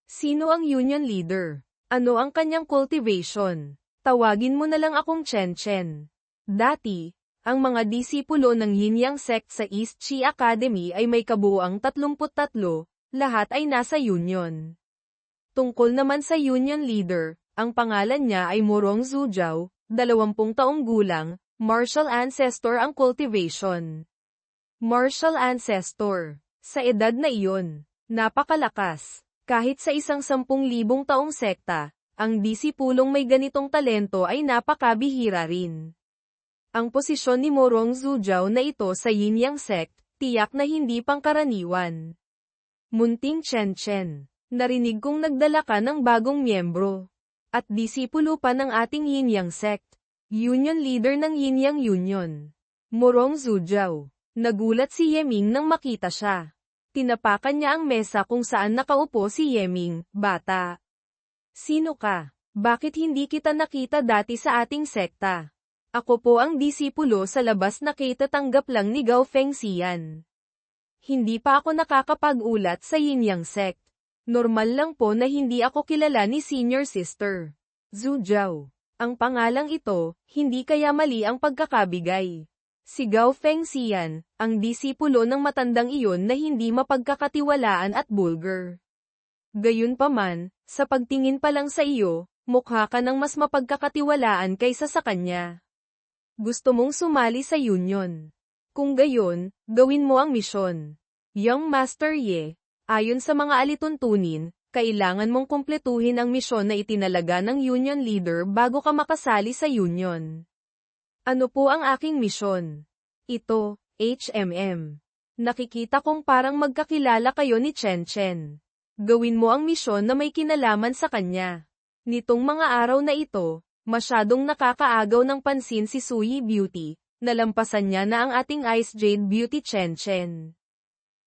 Sino ang Union Leader? Ano ang kanyang cultivation? Tawagin mo na lang akong Chen-Chen. Dati, ang mga disipulo ng Yin-Yang Sect sa East Chi Academy ay may kabuuang 33, lahat ay nasa Union. Tungkol naman sa Union Leader, ang pangalan niya ay Morong Zhujiao, 20 taong gulang, martial ancestor ang cultivation. Martial ancestor. Sa edad na iyon, napakalakas. Kahit sa isang 10,000 taong sekta, ang disipulong may ganitong talento ay napakabihira rin. Ang posisyon ni Morong Zhujiao na ito sa Yin-Yang Sect, tiyak na hindi pangkaraniwan. Munting Chen-Chen, narinig kong nagdala ka ng bagong miyembro. At disipulo pa ng ating Yin-Yang Sect, Union Leader ng Yin-Yang Union. Morong Zhujiao. Nagulat si Yeming nang makita siya. Tinapakan niya ang mesa kung saan nakaupo si Yeming, bata. Sino ka? Bakit hindi kita nakita dati sa ating sekta? Ako po ang disipulo sa labas na kitatanggap lang ni Gao Fengxian. Hindi pa ako nakakapag-ulat sa Yin-Yang Sect. Normal lang po na hindi ako kilala ni Senior Sister Zhujiao. Ang pangalang ito, hindi kaya mali ang pagkakabigay. Si Gao Fengxian, ang disipulo ng matandang iyon na hindi mapagkakatiwalaan at bulgar. Gayunpaman, sa pagtingin pa lang sa iyo, mukha ka ng mas mapagkakatiwalaan kaysa sa kanya. Gusto mong sumali sa union. Kung gayon, gawin mo ang misyon. Young Master Ye, ayon sa mga alituntunin, kailangan mong kumpletuhin ang misyon na itinalaga ng Union Leader bago ka makasali sa Union. Ano po ang aking misyon? Ito, HMM. Nakikita kong parang magkakilala kayo ni Chen-Chen. Gawin mo ang misyon na may kinalaman sa kanya. Nitong mga araw na ito, masyadong nakakaagaw ng pansin si Suyi Beauty, nalampasan niya na ang ating Ice Jade Beauty Chen-Chen.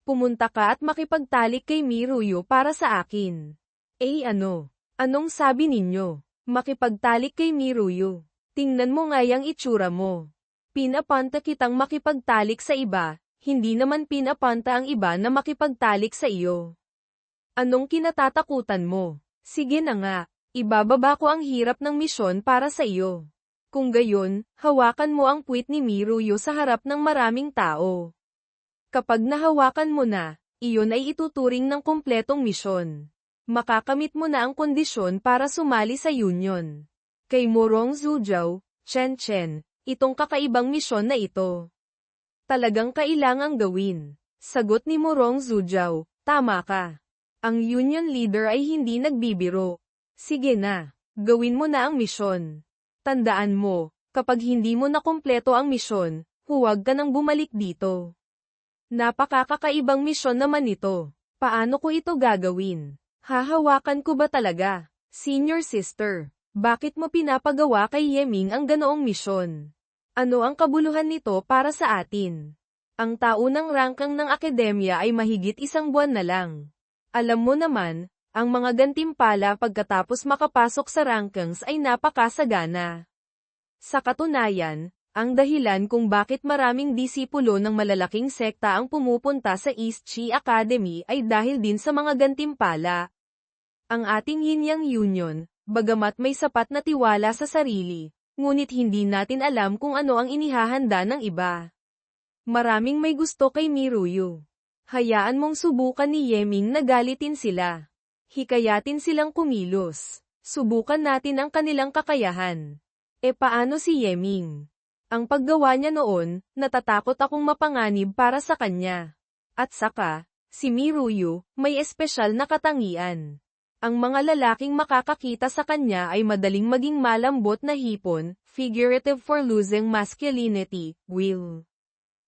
Pumunta ka at makipagtalik kay Miruyo para sa akin. Ano? Anong sabi ninyo? Makipagtalik kay Miruyu. Tingnan mo nga yang itsura mo. Pinapanta kitang makipagtalik sa iba, hindi naman pinapanta ang iba na makipagtalik sa iyo. Anong kinatatakutan mo? Sige na nga, ibababa ko ang hirap ng misyon para sa iyo. Kung gayon, hawakan mo ang puwit ni Miruyu sa harap ng maraming tao. Kapag nahawakan mo na, iyon ay ituturing ng kumpletong misyon. Makakamit mo na ang kondisyon para sumali sa union. Kay Morong Zhujiao, Chen, itong kakaibang misyon na ito. Talagang kailangang gawin. Sagot ni Morong Zhujiao, tama ka. Ang union leader ay hindi nagbibiro. Sige na, gawin mo na ang misyon. Tandaan mo, kapag hindi mo na kumpleto ang misyon, huwag ka nang bumalik dito. Napakakakaibang misyon naman ito. Paano ko ito gagawin? Hahawakan ko ba talaga? Senior sister, bakit mo pinapagawa kay Yeming ang ganoong misyon? Ano ang kabuluhan nito para sa atin? Ang taunang rangkang ng akademya ay mahigit 1 buwan na lang. Alam mo naman, ang mga gantimpala pagkatapos makapasok sa rankings ay napakasagana. Sa katunayan, ang dahilan kung bakit maraming disipulo ng malalaking sekta ang pumupunta sa East Chi Academy ay dahil din sa mga gantimpala. Ang ating Yin-Yang Union, bagamat may sapat na tiwala sa sarili, ngunit hindi natin alam kung ano ang inihahanda ng iba. Maraming may gusto kay Miruyu. Hayaan mong subukan ni Yeming na galitin sila. Hikayatin silang kumilos. Subukan natin ang kanilang kakayahan. E paano si Yeming? Ang paggawa niya noon, natatakot akong mapanganib para sa kanya. At saka, si Miruyu, may espesyal na katangian. Ang mga lalaking makakakita sa kanya ay madaling maging malambot na hipon, figurative for losing masculinity, will.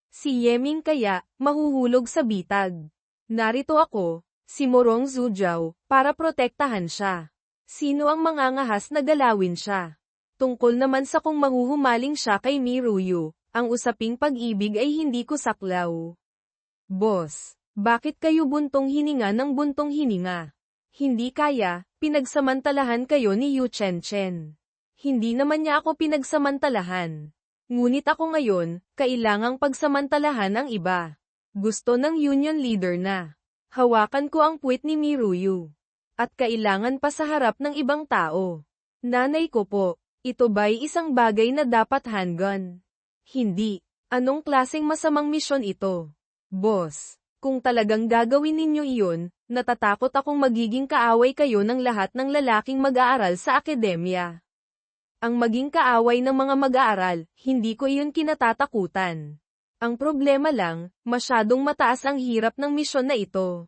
Si Yeming kaya, mahuhulog sa bitag. Narito ako, si Morong Zhujiao, para protektahan siya. Sino ang mangangahas na galawin siya? Tungkol naman sa kung mahuhumaling siya kay Miruyu, ang usaping pag-ibig ay hindi ko saklaw. Boss, bakit kayo buntong hininga ng buntong hininga? Hindi kaya, pinagsamantalahan kayo ni Yu Chen. Hindi naman niya ako pinagsamantalahan. Ngunit ako ngayon, kailangang pagsamantalahan ang iba. Gusto ng union leader na. Hawakan ko ang puwit ni Miruyu. At kailangan pa sa harap ng ibang tao. Nanay ko po, ito ba'y isang bagay na dapat handgun? Hindi. Anong klaseng masamang misyon ito? Boss, kung talagang gagawin ninyo iyon, natatakot akong magiging kaaway kayo ng lahat ng lalaking mag-aaral sa akademya. Ang maging kaaway ng mga mag-aaral, hindi ko iyon kinatatakutan. Ang problema lang, masyadong mataas ang hirap ng misyon na ito.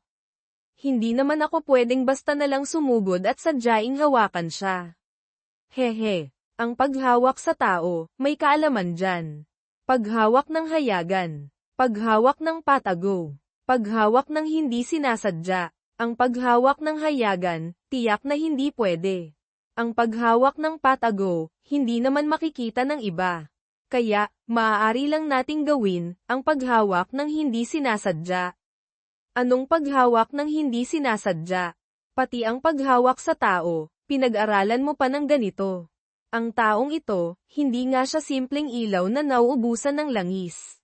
Hindi naman ako pwedeng basta na lang sumugod at sadyaing hawakan siya. Hehe, ang paghawak sa tao, may kaalaman dyan. Paghawak ng hayagan. Paghawak ng patago. Paghawak ng hindi sinasadya. Ang paghawak ng hayagan, tiyak na hindi pwede. Ang paghawak ng patago, hindi naman makikita ng iba. Kaya, maaari lang nating gawin, ang paghawak ng hindi sinasadya. Anong paghawak ng hindi sinasadya? Pati ang paghawak sa tao, pinag-aralan mo pa ng ganito. Ang taong ito, hindi nga siya simpleng ilaw na nauubusan ng langis.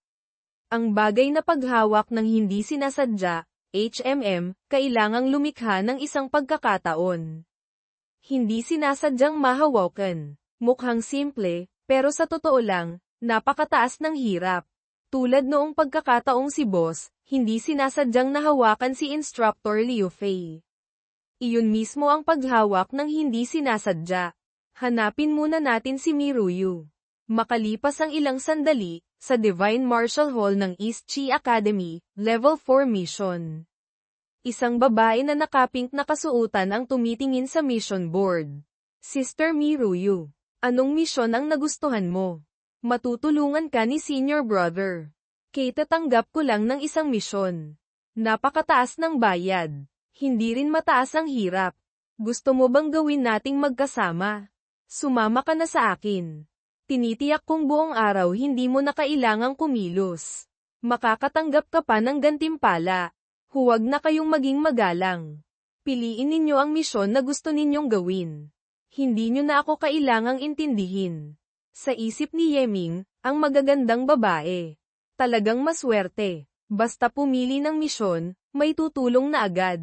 Ang bagay na paghawak ng hindi sinasadya, HMM, kailangang lumikha ng isang pagkakataon. Hindi sinasadyang mahawakan. Mukhang simple, pero sa totoo lang, napakataas ng hirap. Tulad noong pagkakataong si Boss, hindi sinasadyang nahawakan si Instructor Liu Fei. Iyon mismo ang paghawak ng hindi sinasadya. Hanapin muna natin si Miruyu. Makalipas ang ilang sandali, sa Divine Martial Hall ng East Chi Academy, Level 4 Mission. Isang babae na nakapink na kasuotan ang tumitingin sa mission board. Sister Miruyu, anong misyon ang nagustuhan mo? Matutulungan ka ni Senior Brother. Tatanggap ko lang ng isang misyon. Napakataas ng bayad. Hindi rin mataas ang hirap. Gusto mo bang gawin nating magkasama? Sumama ka na sa akin. Tinitiyak kong buong araw hindi mo na kailangang kumilos. Makakatanggap ka pa ng gantimpala. Huwag na kayong maging magalang. Piliin ninyo ang misyon na gusto ninyong gawin. Hindi nyo na ako kailangang intindihin. Sa isip ni Yeming, ang magagandang babae. Talagang maswerte. Basta pumili ng misyon, may tutulong na agad.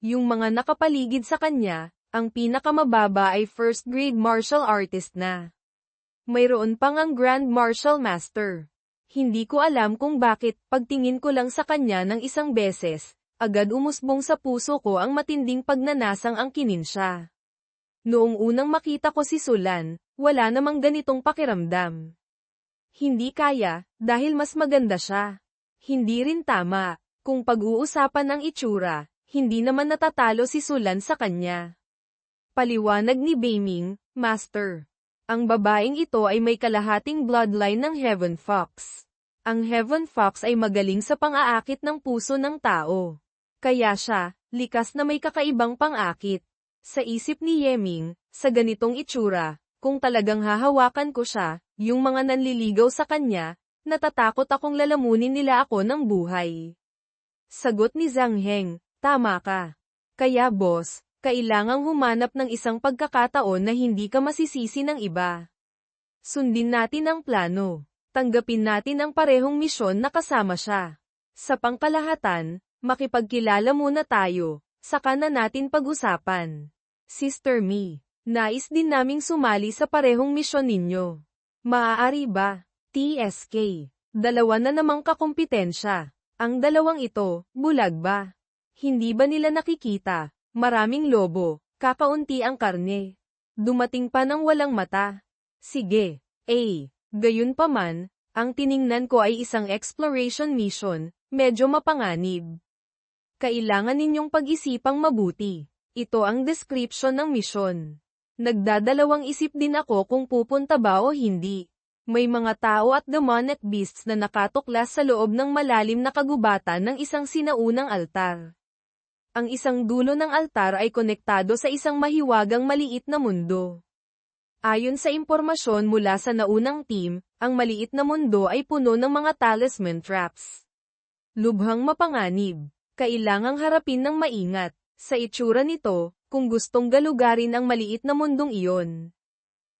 Yung mga nakapaligid sa kanya, ang pinakamababa ay first grade martial artist na. Mayroon pang ang Grand Martial Master. Hindi ko alam kung bakit, pagtingin ko lang sa kanya ng isang beses, agad umusbong sa puso ko ang matinding pagnanasang angkinin siya. Noong unang makita ko si Sulan, wala namang ganitong pakiramdam. Hindi kaya, dahil mas maganda siya. Hindi rin tama, kung pag-uusapan ng itsura, hindi naman natatalo si Sulan sa kanya. Paliwanag ni Beiming, Master. Ang babaeng ito ay may kalahating bloodline ng Heaven Fox. Ang Heaven Fox ay magaling sa pang-aakit ng puso ng tao. Kaya siya, likas na may kakaibang pang-akit. Sa isip ni Yeming, sa ganitong itsura, kung talagang hahawakan ko siya, yung mga nanliligaw sa kanya, natatakot akong lalamunin nila ako ng buhay. Sagot ni Zhang Heng, tama ka. Kaya boss, kailangang humanap ng isang pagkakataon na hindi ka masisisi ng iba. Sundin natin ang plano. Tanggapin natin ang parehong misyon na kasama siya. Sa pangkalahatan, makipagkilala muna tayo, saka na natin pag-usapan. Sister Mi, nais din naming sumali sa parehong misyon ninyo. Maaari ba? TSK, dalawa na namang kakumpetensya. Ang dalawang ito, bulag ba? Hindi ba nila nakikita? Maraming lobo, kakaunti ang karne. Dumating pa ng walang mata. Sige, gayunpaman, ang tiningnan ko ay isang exploration mission, medyo mapanganib. Kailangan ninyong pag-isipang mabuti. Ito ang description ng misyon. Nagdadalawang isip din ako kung pupunta ba o hindi. May mga tao at demonic beasts na nakatuklas sa loob ng malalim na kagubatan ng isang sinaunang altar. Ang isang dulo ng altar ay konektado sa isang mahiwagang maliit na mundo. Ayon sa impormasyon mula sa naunang team, ang maliit na mundo ay puno ng mga talisman traps. Lubhang mapanganib. Kailangang harapin ng maingat. Sa itsura nito, kung gustong galugarin ang maliit na mundong iyon.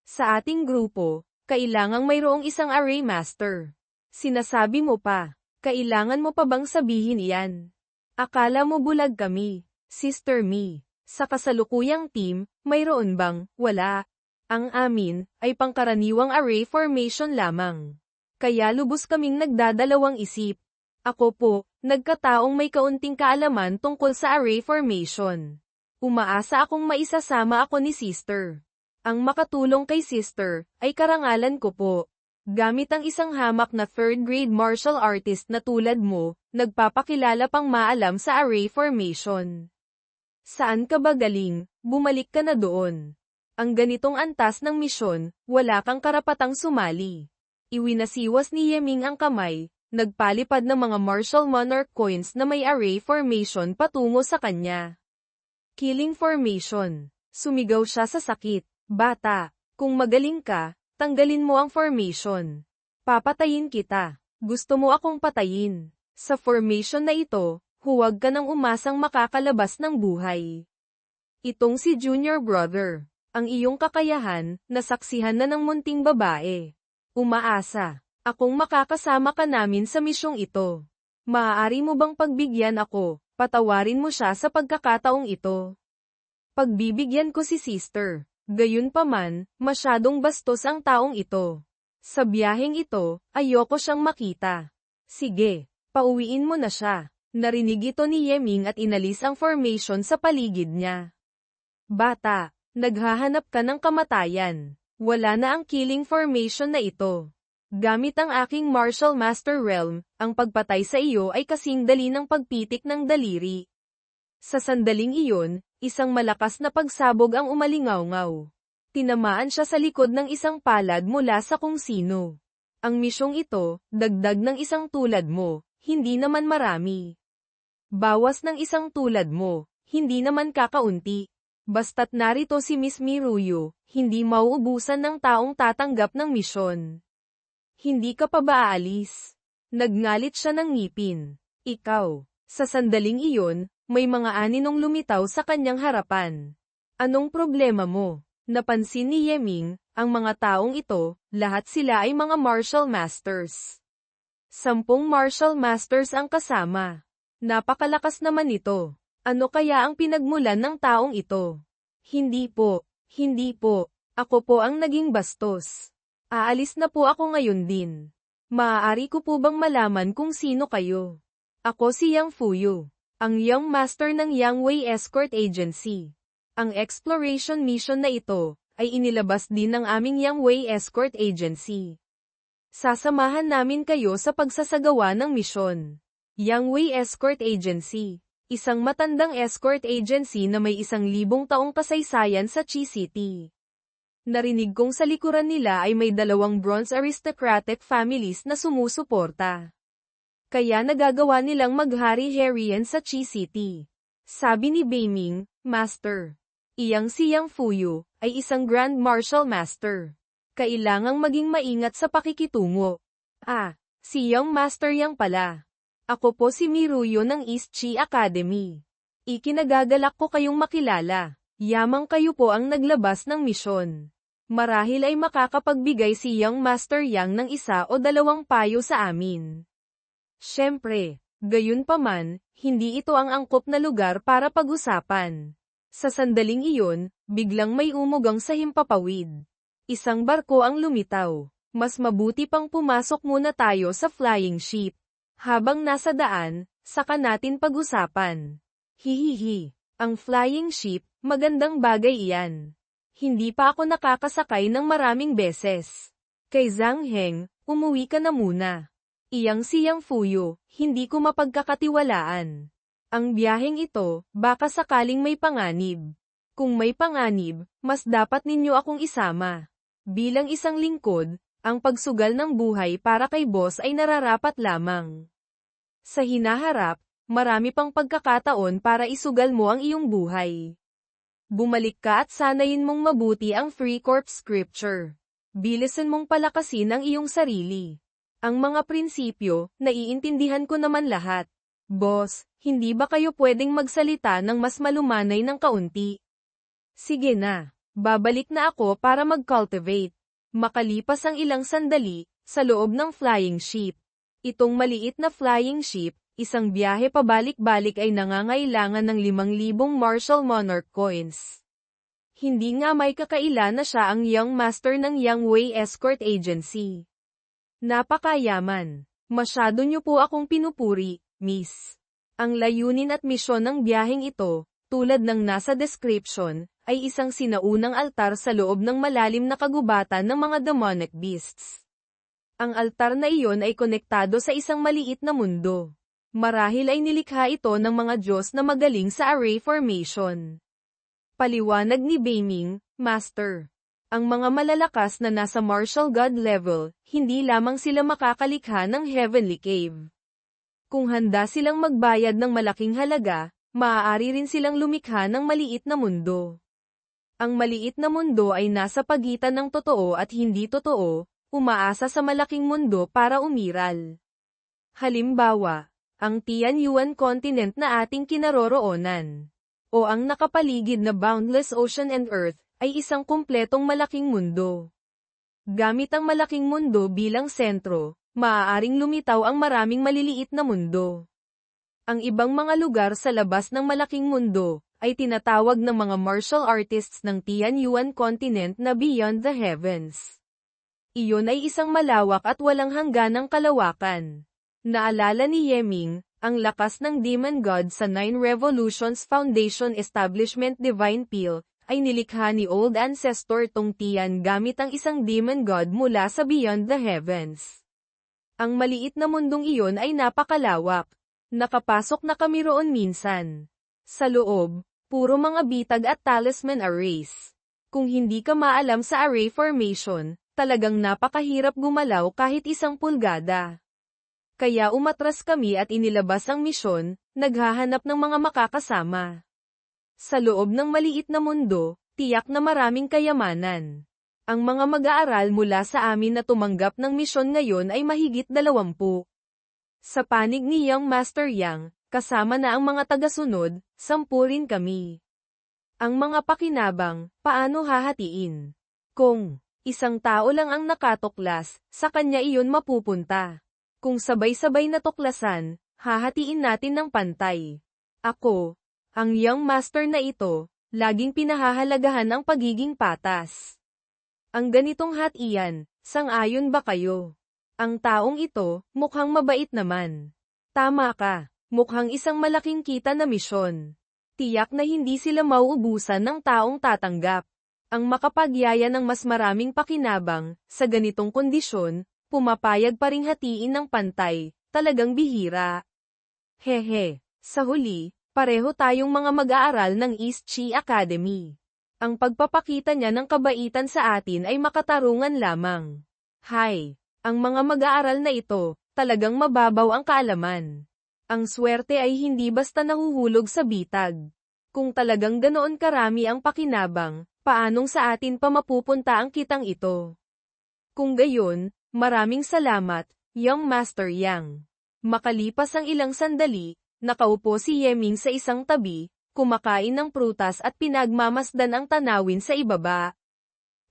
Sa ating grupo, kailangang mayroong isang array master. Sinasabi mo pa, kailangan mo pa bang sabihin iyan? Akala mo bulag kami, Sister Mi. Sa kasalukuyang team, mayroon bang, wala? Ang amin, ay pangkaraniwang array formation lamang. Kaya lubos kaming nagdadalawang isip. Ako po, nagkataong may kaunting kaalaman tungkol sa array formation. Umaasa akong maisasama ako ni Sister. Ang makatulong kay Sister, ay karangalan ko po. Gamit ang isang hamak na third grade martial artist na tulad mo, nagpapakilala pang maalam sa array formation. Saan ka ba galing? Bumalik ka na doon. Ang ganitong antas ng misyon, wala kang karapatang sumali. Iwinasiwas ni Yeming ang kamay. Nagpalipad ng mga martial monarch coins na may array formation patungo sa kanya. Killing formation. Sumigaw siya sa sakit. Bata, kung magaling ka, tanggalin mo ang formation. Papatayin kita. Gusto mo akong patayin. Sa formation na ito, huwag ka nang umasang makakalabas ng buhay. Itong si Junior Brother. Ang iyong kakayahan, nasaksihan na ng munting babae. Umaasa. Akong makakasama ka namin sa misyong ito. Maaari mo bang pagbigyan ako, patawarin mo siya sa pagkakataong ito? Pagbibigyan ko si Sister. Gayunpaman, masyadong bastos ang taong ito. Sa biyaheng ito, ayoko siyang makita. Sige, pauwiin mo na siya. Narinig ito ni Yeming at inalis ang formation sa paligid niya. Bata, naghahanap ka ng kamatayan. Wala na ang killing formation na ito. Gamit ang aking Martial Master Realm, ang pagpatay sa iyo ay kasing dali ng pagpitik ng daliri. Sa sandaling iyon, isang malakas na pagsabog ang umalingaw-ngaw. Tinamaan siya sa likod ng isang palad mula sa kung sino. Ang misyong ito, dagdag ng isang tulad mo, hindi naman marami. Bawas ng isang tulad mo, hindi naman kakaunti. Basta't narito si Miss Miruyo, hindi mauubusan ng taong tatanggap ng misyon. Hindi ka pa ba aalis? Nagngalit siya ng ngipin. Ikaw. Sa sandaling iyon, May mga aninong lumitaw sa kanyang harapan. Anong problema mo? Napansin ni Yeming, ang mga taong ito, lahat sila ay mga martial masters. 10 martial masters ang kasama. Napakalakas naman ito. Ano kaya ang pinagmulan ng taong ito? Hindi po. Ako po ang naging bastos. Aalis na po ako ngayon din. Maaari ko po bang malaman kung sino kayo? Ako si Yang Fuyu, ang Young Master ng Yangwei Escort Agency. Ang exploration mission na ito, ay inilabas din ng aming Yangwei Escort Agency. Sasamahan namin kayo sa pagsasagawa ng misyon. Yangwei Escort Agency, isang matandang escort agency na may 1,000 taong kasaysayan sa Chi City. Narinig kong sa likuran nila ay may 2 bronze aristocratic families na sumusuporta. Kaya nagagawa nilang maghari-harian sa Chi City. Sabi ni Beiming, Master. Iyang si Yang Fuyu, ay isang Grand Martial Master. Kailangang maging maingat sa pakikitungo. Si Young Master Yang pala. Ako po si Miruyo ng East Chi Academy. Ikinagagalak ko kayong makilala. Yamang kayo po ang naglabas ng misyon. Marahil ay makakapagbigay si Young Master Yang ng 1 o 2 payo sa amin. Siyempre, gayunpaman, hindi ito ang angkop na lugar para pag-usapan. Sa sandaling iyon, biglang may umugang sa himpapawid. Isang barko ang lumitaw. Mas mabuti pang pumasok muna tayo sa flying ship. Habang nasa daan, saka natin pag-usapan. Hihihi. Ang flying ship, magandang bagay iyan. Hindi pa ako nakakasakay ng maraming beses. Kay Zhang Heng, umuwi ka na muna. Iyang si Yang Fuyu, hindi ko mapagkakatiwalaan. Ang biyaheng ito, baka sakaling may panganib. Kung may panganib, mas dapat ninyo akong isama. Bilang isang lingkod, ang pagsugal ng buhay para kay boss ay nararapat lamang. Sa hinaharap, marami pang pagkakataon para isugal mo ang iyong buhay. Bumalik ka at sanayin mong mabuti ang Free Corp Scripture. Bilisan mong palakasin ang iyong sarili. Ang mga prinsipyo, naiintindihan ko naman lahat. Boss, hindi ba kayo pwedeng magsalita ng mas malumanay ng kaunti? Sige na, babalik na ako para mag-cultivate. Makalipas ang ilang sandali, sa loob ng flying ship. Itong maliit na flying ship, isang biyahe pabalik-balik ay nangangailangan ng 5,000 Martial Monarch coins. Hindi nga may kakaila na siya ang Young Master ng Yangwei Escort Agency. Napakayaman. Masyado niyo po akong pinupuri, Miss. Ang layunin at misyon ng biyaheng ito, tulad ng nasa description, ay isang sinaunang altar sa loob ng malalim na kagubatan ng mga demonic beasts. Ang altar na iyon ay konektado sa isang maliit na mundo. Marahil ay nilikha ito ng mga Diyos na magaling sa array formation. Paliwanag ni Beiming, Master. Ang mga malalakas na nasa martial god level, hindi lamang sila makakalikha ng heavenly cave. Kung handa silang magbayad ng malaking halaga, maaari rin silang lumikha ng maliit na mundo. Ang maliit na mundo ay nasa pagitan ng totoo at hindi totoo, umaasa sa malaking mundo para umiral. Halimbawa, ang Tianyuan continent na ating kinaroroonan, o ang nakapaligid na boundless ocean and earth, ay isang kumpletong malaking mundo. Gamit ang malaking mundo bilang sentro, maaaring lumitaw ang maraming maliliit na mundo. Ang ibang mga lugar sa labas ng malaking mundo, ay tinatawag ng mga martial artists ng Tianyuan continent na Beyond the Heavens. Iyon ay isang malawak at walang hangganang kalawakan. Naalala ni Yeming, ang lakas ng Demon God sa 9 Revolutions Foundation Establishment Divine Peel, ay nilikha ni Old Ancestor Tong Tian gamit ang isang Demon God mula sa Beyond the Heavens. Ang maliit na mundong iyon ay napakalawak. Nakapasok na kami roon minsan. Sa loob, puro mga bitag at talisman arrays. Kung hindi ka maalam sa array formation, talagang napakahirap gumalaw kahit 1 pulgada. Kaya umatras kami at inilabas ang misyon, naghahanap ng mga makakasama. Sa loob ng maliit na mundo, tiyak na maraming kayamanan. Ang mga mag-aaral mula sa amin na tumanggap ng misyon ngayon ay mahigit 20. Sa panig ni Young Master Yang, kasama na ang mga tagasunod, 10 rin kami. Ang mga pakinabang, paano hahatiin? Kung isang tao lang ang nakatuklas, sa kanya iyon mapupunta. Kung sabay-sabay na tuklasan, hahatiin natin ng pantay. Ako, ang young master na ito, laging pinahahalagahan ang pagiging patas. Ang ganitong hatian, sang-ayon ba kayo? Ang taong ito, mukhang mabait naman. Tama ka, mukhang isang malaking kita na misyon. Tiyak na hindi sila mauubusan ng taong tatanggap. Ang makapagyaya ng mas maraming pakinabang, sa ganitong kondisyon, pumapayag pa ring hatiin ng pantay, talagang bihira. Hehe, sa huli, pareho tayong mga mag-aaral ng East Chi Academy. Ang pagpapakita niya ng kabaitan sa atin ay makatarungan lamang. Hay, ang mga mag-aaral na ito, talagang mababaw ang kaalaman. Ang swerte ay hindi basta nahuhulog sa bitag. Kung talagang ganoon karami ang pakinabang, paanong sa atin pa mapupunta ang kitang ito? Kung gayon, maraming salamat, young Master Yang. Makalipas ang ilang sandali, nakaupo si Yeming sa isang tabi, kumakain ng prutas at pinagmamasdan ang tanawin sa ibaba.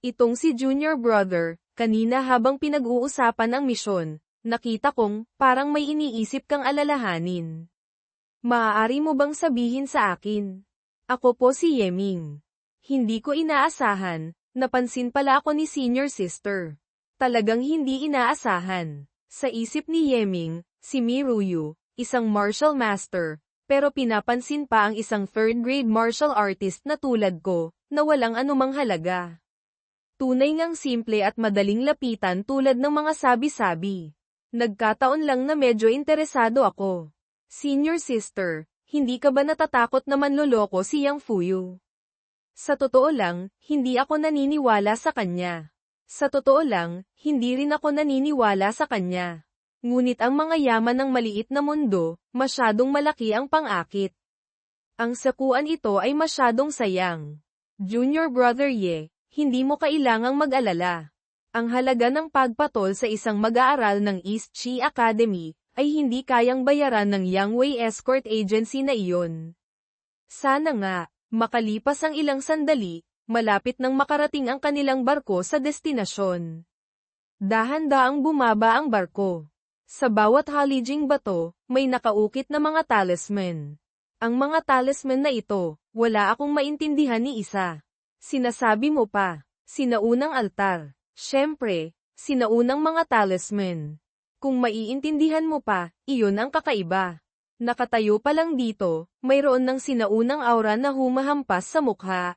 Itong si Junior Brother, kanina habang pinag-uusapan ang misyon, nakita kong, parang may iniisip kang alalahanin. Maaari mo bang sabihin sa akin? Ako po si Yeming. Hindi ko inaasahan, napansin pala ako ni Senior Sister. Talagang hindi inaasahan. Sa isip ni Yeming, si Miruyu, isang martial master, pero pinapansin pa ang isang third-grade martial artist na tulad ko, na walang anumang halaga. Tunay ngang simple at madaling lapitan tulad ng mga sabi-sabi. Nagkataon lang na medyo interesado ako. Senior Sister, hindi ka ba natatakot na manloloko si Yang Fuyu? Sa totoo lang, hindi ako naniniwala sa kanya. Sa totoo lang, hindi rin ako naniniwala sa kanya. Ngunit ang mga yaman ng maliit na mundo, masyadong malaki ang pang-akit. Ang sakuan ito ay masyadong sayang. Junior Brother Ye, hindi mo kailangang mag-alala. Ang halaga ng pagpatol sa isang mag-aaral ng East Chi Academy, ay hindi kayang bayaran ng Yangwei Escort Agency na iyon. Sana nga, makalipas ang ilang sandali, malapit nang makarating ang kanilang barko sa destinasyon. Dahan-daang bumaba ang barko. Sa bawat halijing bato, may nakaukit na mga talisman. Ang mga talisman na ito, wala akong maintindihan ni isa. Sinasabi mo pa, sinaunang altar. Siyempre, sinaunang mga talisman. Kung maiintindihan mo pa, iyon ang kakaiba. Nakatayo pa lang dito, mayroon ng sinaunang aura na humahampas sa mukha.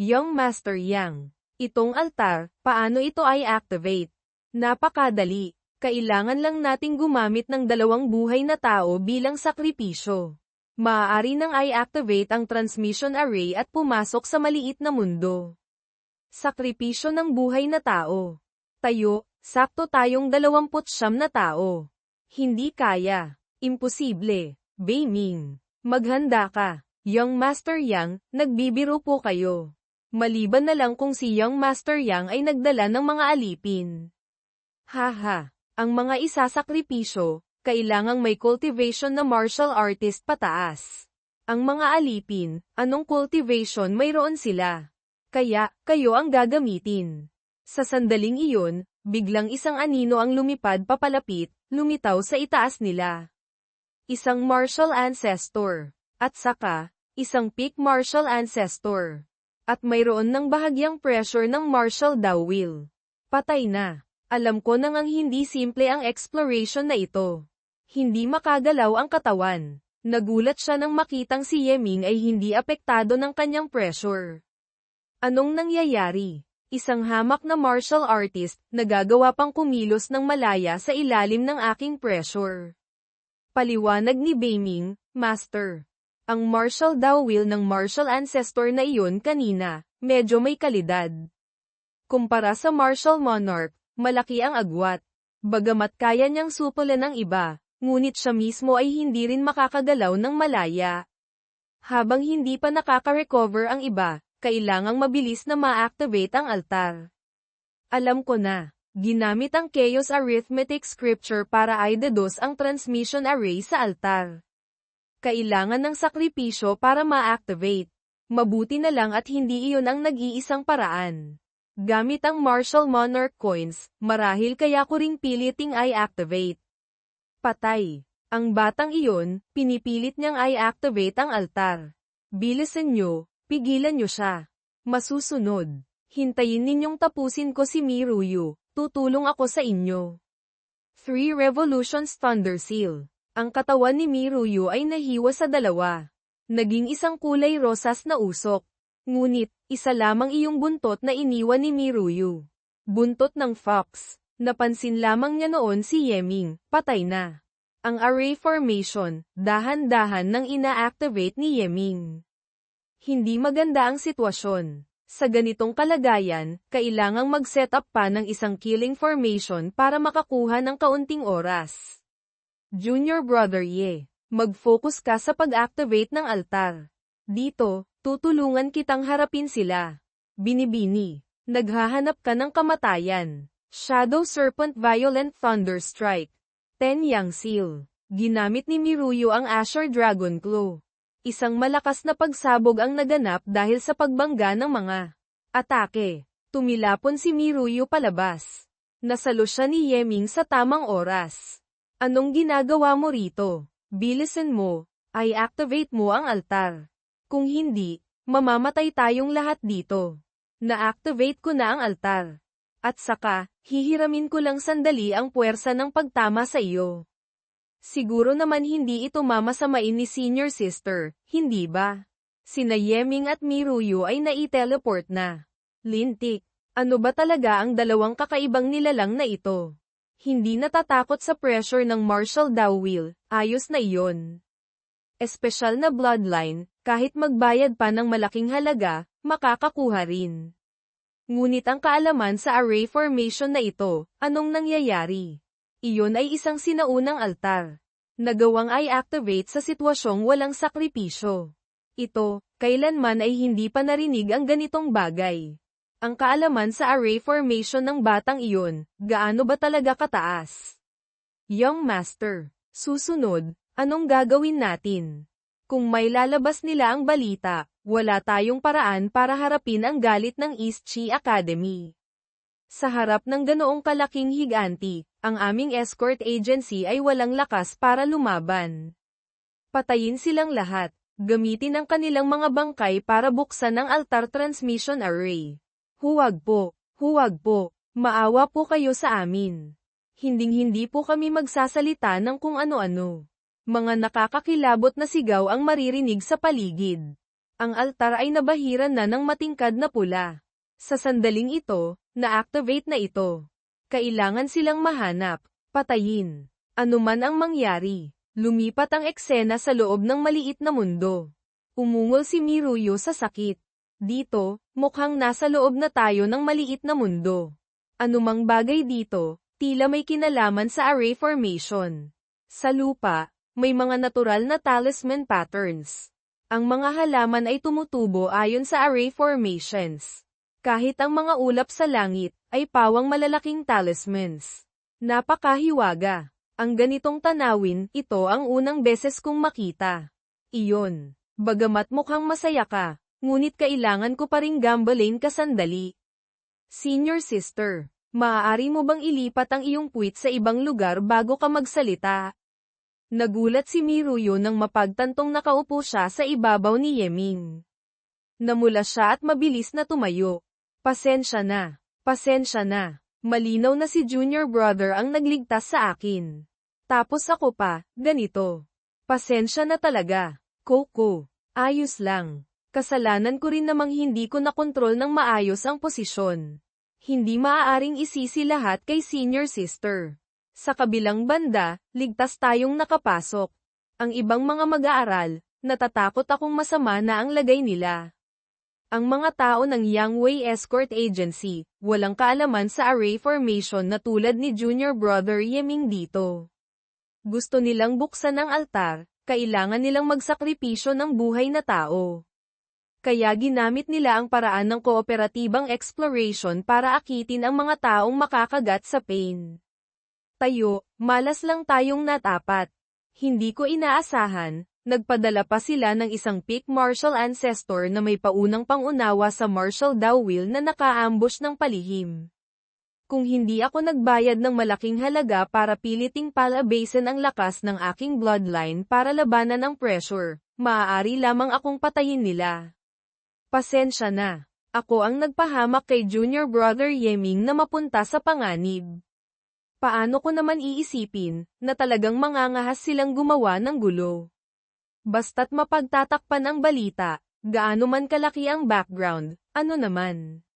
Young Master Yang. Itong altar, paano ito ay activate? Napakadali. Kailangan lang nating gumamit ng 2 buhay na tao bilang sakripisyo. Maaari nang i-activate ang transmission array at pumasok sa maliit na mundo. Sakripisyo ng buhay na tao. Tayo, sakto tayong 29 na tao. Hindi kaya. Imposible. Beiming. Maghanda ka. Young Master Yang, nagbibiro po kayo. Maliban na lang kung si Young Master Yang ay nagdala ng mga alipin. Haha. Ang mga isasakripisyo, kailangang may cultivation na martial artist pataas. Ang mga alipin, anong cultivation mayroon sila? Kaya, kayo ang gagamitin. Sa sandaling iyon, biglang isang anino ang lumipad papalapit, lumitaw sa itaas nila. Isang martial ancestor. At saka, isang peak martial ancestor. At mayroon ng bahagyang pressure ng martial daw will. Patay na. Alam ko nang hindi simple ang exploration na ito. Hindi makagalaw ang katawan. Nagulat siya nang makitang si Yeming ay hindi apektado ng kanyang pressure. Anong nangyayari? Isang hamak na martial artist, nagagawa pang kumilos ng malaya sa ilalim ng aking pressure. Paliwanag ni Beiming, Master. Ang martial daw will ng martial ancestor na iyon kanina, medyo may kalidad. Kumpara sa martial monarch, malaki ang agwat. Bagamat kaya niyang supulan ang iba, ngunit siya mismo ay hindi rin makakagalaw ng malaya. Habang hindi pa nakaka-recover ang iba, kailangang mabilis na ma-activate ang altar. Alam ko na, ginamit ang Chaos Arithmetic Scripture para i-deduce ang transmission array sa altar. Kailangan ng sakripisyo para ma-activate. Mabuti na lang at hindi iyon ang nag-iisang paraan. Gamit ang Martial Monarch Coins, marahil kaya ko ring piliting i-activate. Patay. Ang batang iyon, pinipilit niyang i-activate ang altar. Bilisan nyo, pigilan nyo siya. Masusunod. Hintayin ninyong tapusin ko si Miruyu, tutulong ako sa inyo. 3 Revolutions Thunder Seal. Ang katawan ni Miruyu ay nahiwa sa dalawa. Naging isang kulay rosas na usok. Ngunit, isa lamang iyong buntot na iniwan ni Miruyu. Buntot ng fox. Napansin lamang niya noon si Yeming, patay na. Ang array formation, dahan-dahan nang ina-activate ni Yeming. Hindi maganda ang sitwasyon. Sa ganitong kalagayan, kailangang mag-set up pa ng isang killing formation para makakuha ng kaunting oras. Junior Brother Ye, mag-focus ka sa pag-activate ng altar. Dito, tutulungan kitang harapin sila. Binibini, naghahanap ka ng kamatayan. Shadow Serpent Violent Thunder Strike. 10 Yang Seal. Ginamit ni Miruyu ang Azure Dragon Claw. Isang malakas na pagsabog ang naganap dahil sa pagbangga ng mga atake. Tumilapon si Miruyu palabas. Nasalo siya ni Yeming sa tamang oras. Anong ginagawa mo rito? Bilisan mo, i-activate mo ang altar. Kung hindi, mamamatay tayong lahat dito. Na-activate ko na ang altar. At saka, hihiramin ko lang sandali ang puwersa ng pagtama sa iyo. Siguro naman hindi ito mamasamain ni Senior Sister, hindi ba? Sina Yeming at Miruyu ay nai-teleport na. Lintik, ano ba talaga ang dalawang kakaibang nilalang na ito? Hindi natatakot sa pressure ng martial Dao Will, ayos na iyon. Espesyal na bloodline, kahit magbayad pa ng malaking halaga, makakakuha rin. Ngunit ang kaalaman sa array formation na ito, anong nangyayari? Iyon ay isang sinaunang altar. Nagawang i-activate sa sitwasyong walang sakripisyo. Ito, kailanman ay hindi pa narinig ang ganitong bagay. Ang kaalaman sa array formation ng batang iyon, gaano ba talaga kataas? Young Master, susunod, anong gagawin natin? Kung may lalabas nila ang balita, wala tayong paraan para harapin ang galit ng East Chi Academy. Sa harap ng ganoong kalaking higanti, ang aming escort agency ay walang lakas para lumaban. Patayin silang lahat, gamitin ang kanilang mga bangkay para buksan ang altar transmission array. Huwag po, maawa po kayo sa amin. Hinding-hindi po kami magsasalita ng kung ano-ano. Mga nakakakilabot na sigaw ang maririnig sa paligid. Ang altar ay nabahiran na ng matingkad na pula. Sa sandaling ito, na-activate na ito. Kailangan silang mahanap, patayin. Ano man ang mangyari, lumipat ang eksena sa loob ng maliit na mundo. Umungol si Miruyu sa sakit. Dito, mukhang nasa loob na tayo ng maliit na mundo. Anumang bagay dito, tila may kinalaman sa array formation. Sa lupa, may mga natural na talisman patterns. Ang mga halaman ay tumutubo ayon sa array formations. Kahit ang mga ulap sa langit, ay pawang malalaking talismans. Napakahiwaga. Ang ganitong tanawin, ito ang unang beses kong makita. Iyon. Bagamat mukhang masaya ka, ngunit kailangan ko pa ring gambalain ka sandali. Senior Sister, maaari mo bang ilipat ang iyong puwit sa ibang lugar bago ka magsalita? Nagulat si Miruyu nang mapagtantong nakaupo siya sa ibabaw ni Yeming. Namula siya at mabilis na tumayo. Pasensya na. Malinaw na si Junior Brother ang nagligtas sa akin. Tapos ako pa, ganito. Pasensya na talaga. Coco, ayos lang. Kasalanan ko rin namang hindi ko nakontrol ng maayos ang posisyon. Hindi maaaring isisi lahat kay Senior Sister. Sa kabilang banda, ligtas tayong nakapasok. Ang ibang mga mag-aaral, natatakot akong masama na ang lagay nila. Ang mga tao ng Yangwei Escort Agency, walang kaalaman sa array formation na tulad ni Junior Brother Yeming dito. Gusto nilang buksan ang altar, kailangan nilang magsakripisyo ng buhay na tao. Kaya ginamit nila ang paraan ng kooperatibang exploration para akitin ang mga taong makakagat sa pain. Tayo, malas lang tayong natapat. Hindi ko inaasahan, Nagpadala pa sila ng isang peak martial ancestor na may paunang pangunawa sa martial daw will na naka-ambush ng palihim. Kung hindi ako nagbayad ng malaking halaga para piliting palabasin ang lakas ng aking bloodline para labanan ang pressure, maaari lamang akong patayin nila. Pasensya na. Ako ang nagpahamak kay Junior Brother Yeming na mapunta sa panganib. Paano ko naman iisipin na talagang mangangahas silang gumawa ng gulo? Basta't mapagtatakpan ang balita, gaano man kalaki ang background, ano naman.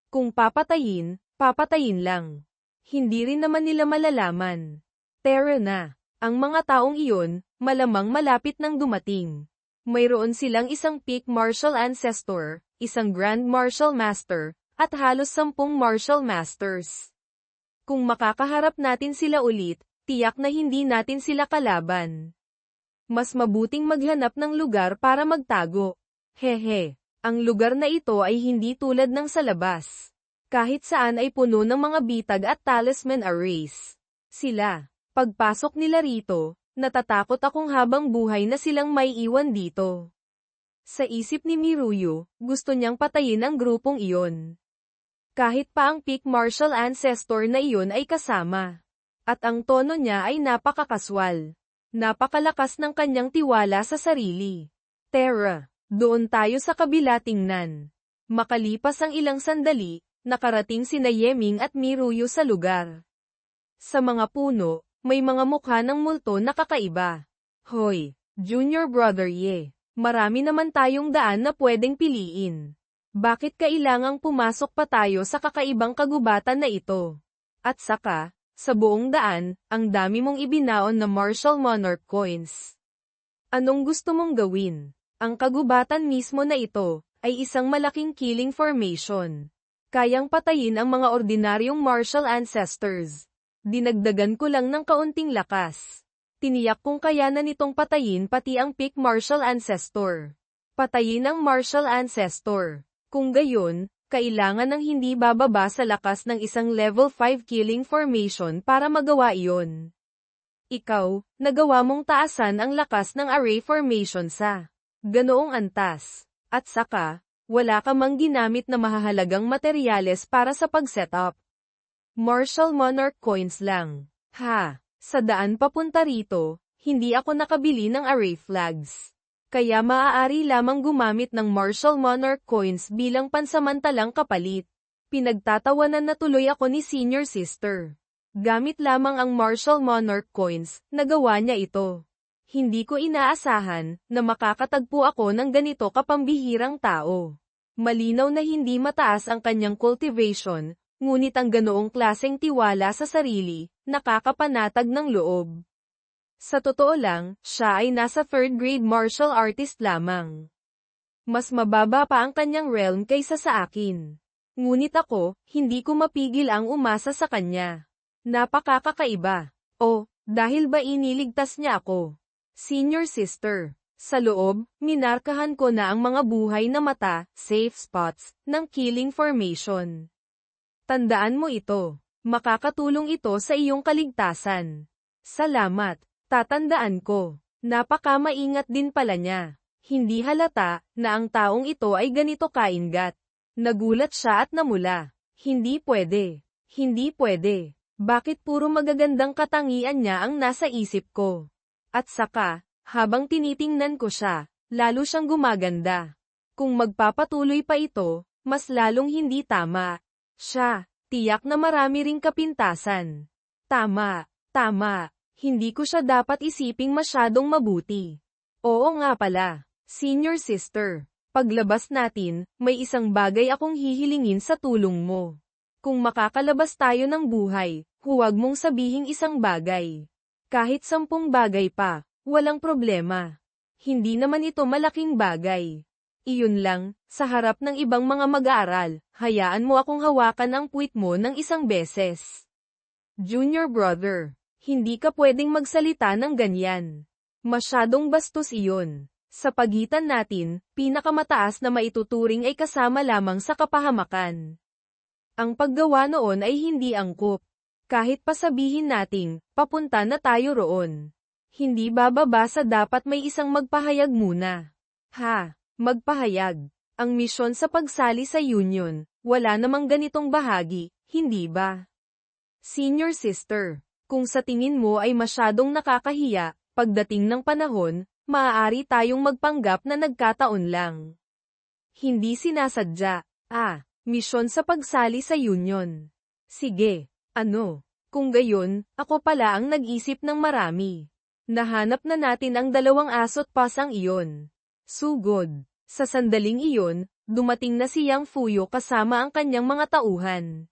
Kung papatayin, papatayin lang. Hindi rin naman nila malalaman. Pero na, ang mga taong iyon, malamang malapit nang dumating. Mayroon silang isang peak martial ancestor, isang grand martial master, at halos 10 martial masters. Kung makakaharap natin sila ulit, tiyak na hindi natin sila kalaban. Mas mabuting maghanap ng lugar para magtago. Hehe, ang lugar na ito ay hindi tulad ng sa labas. Kahit saan ay puno ng mga bitag at talisman arrays. Sila, pagpasok nila rito, natatakot akong habang buhay na silang may iwan dito. Sa isip ni Miruyo, gusto niyang patayin ang grupong iyon. Kahit pa ang peak martial ancestor na iyon ay kasama. At ang tono niya ay napakakaswal. Napakalakas ng kanyang tiwala sa sarili. Tara, doon tayo sa kabila tingnan. Makalipas ang ilang sandali, nakarating sina Yeming at Miruyo sa lugar. Sa mga puno, may mga mukha ng multo na kakaiba. Hoy, Junior Brother Ye, marami naman tayong daan na pwedeng piliin. Bakit kailangang pumasok pa tayo sa kakaibang kagubatan na ito? At saka, sa buong daan, ang dami mong ibinaon na martial monarch coins. Anong gusto mong gawin? Ang kagubatan mismo na ito, ay isang malaking killing formation. Kayang patayin ang mga ordinaryong martial ancestors. Dinagdagan ko lang ng kaunting lakas. Tiniyak kong kayanan nitong patayin pati ang peak martial ancestor. Patayin ang martial ancestor. Kung gayon, kailangan ng hindi bababa sa lakas ng isang level 5 killing formation para magawa iyon. Ikaw, nagawa mong taasan ang lakas ng array formation sa ganoong antas. At saka, wala ka mang ginamit na mahahalagang materyales para sa pag-setup. Martial Monarch coins lang. Ha, sa daan papunta rito, hindi ako nakabili ng array flags. Kaya maaari lamang gumamit ng Martial Monarch coins bilang pansamantalang kapalit. Pinagtatawanan na tuloy ako ni Senior Sister. Gamit lamang ang Martial Monarch coins, nagawa niya ito. Hindi ko inaasahan na makakatagpo ako ng ganito kapambihirang tao. Malinaw na hindi mataas ang kanyang cultivation, ngunit ang ganoong klaseng tiwala sa sarili, nakakapanatag ng loob. Sa totoo lang, siya ay nasa 3rd grade martial artist lamang. Mas mababa pa ang kanyang realm kaysa sa akin. Ngunit ako, hindi ko mapigil ang umasa sa kanya. Napakakaiba. O, dahil ba iniligtas niya ako? Senior Sister. Sa loob, minarkahan ko na ang mga buhay na mata, safe spots, ng killing formation. Tandaan mo ito. Makakatulong ito sa iyong kaligtasan. Salamat. Tatandaan ko. Napaka-maingat din pala niya. Hindi halata na ang taong ito ay ganito kaingat. Nagulat siya at namula. Hindi pwede. Hindi pwede. Bakit puro magagandang katangian niya ang nasa isip ko? At saka, habang tinitingnan ko siya, lalo siyang gumaganda. Kung magpapatuloy pa ito, mas lalong hindi tama. Siya, tiyak na marami ring kapintasan. Tama, tama. Hindi ko siya dapat isiping masyadong mabuti. Oo nga pala, Senior Sister. Paglabas natin, may isang bagay akong hihilingin sa tulong mo. Kung makakalabas tayo ng buhay, huwag mong sabihing isang bagay. Kahit 10 bagay pa, walang problema. Hindi naman ito malaking bagay. Iyon lang, sa harap ng ibang mga mag-aaral, hayaan mo akong hawakan ang puwit mo ng isang beses. Junior Brother. Hindi ka pwedeng magsalita ng ganyan. Masyadong bastos iyon. Sa pagitan natin, pinakamataas na maituturing ay kasama lamang sa kapahamakan. Ang paggawa noon ay hindi angkop. Kahit pa sabihin nating, papunta na tayo roon. Hindi bababa sa dapat may isang magpahayag muna. Ha, magpahayag. Ang misyon sa pagsali sa union, wala namang ganitong bahagi, hindi ba? Senior sister, kung sa tingin mo ay masyadong nakakahiya, pagdating ng panahon, maaari tayong magpanggap na nagkataon lang. Hindi sinasadya. Misyon sa pagsali sa union. Sige, ano? Kung gayon, ako pala ang nag-isip ng marami. Nahanap na natin ang 2 asot pasang iyon. Sugod. Sa sandaling iyon, dumating na si Yang Fuyo kasama ang kanyang mga tauhan.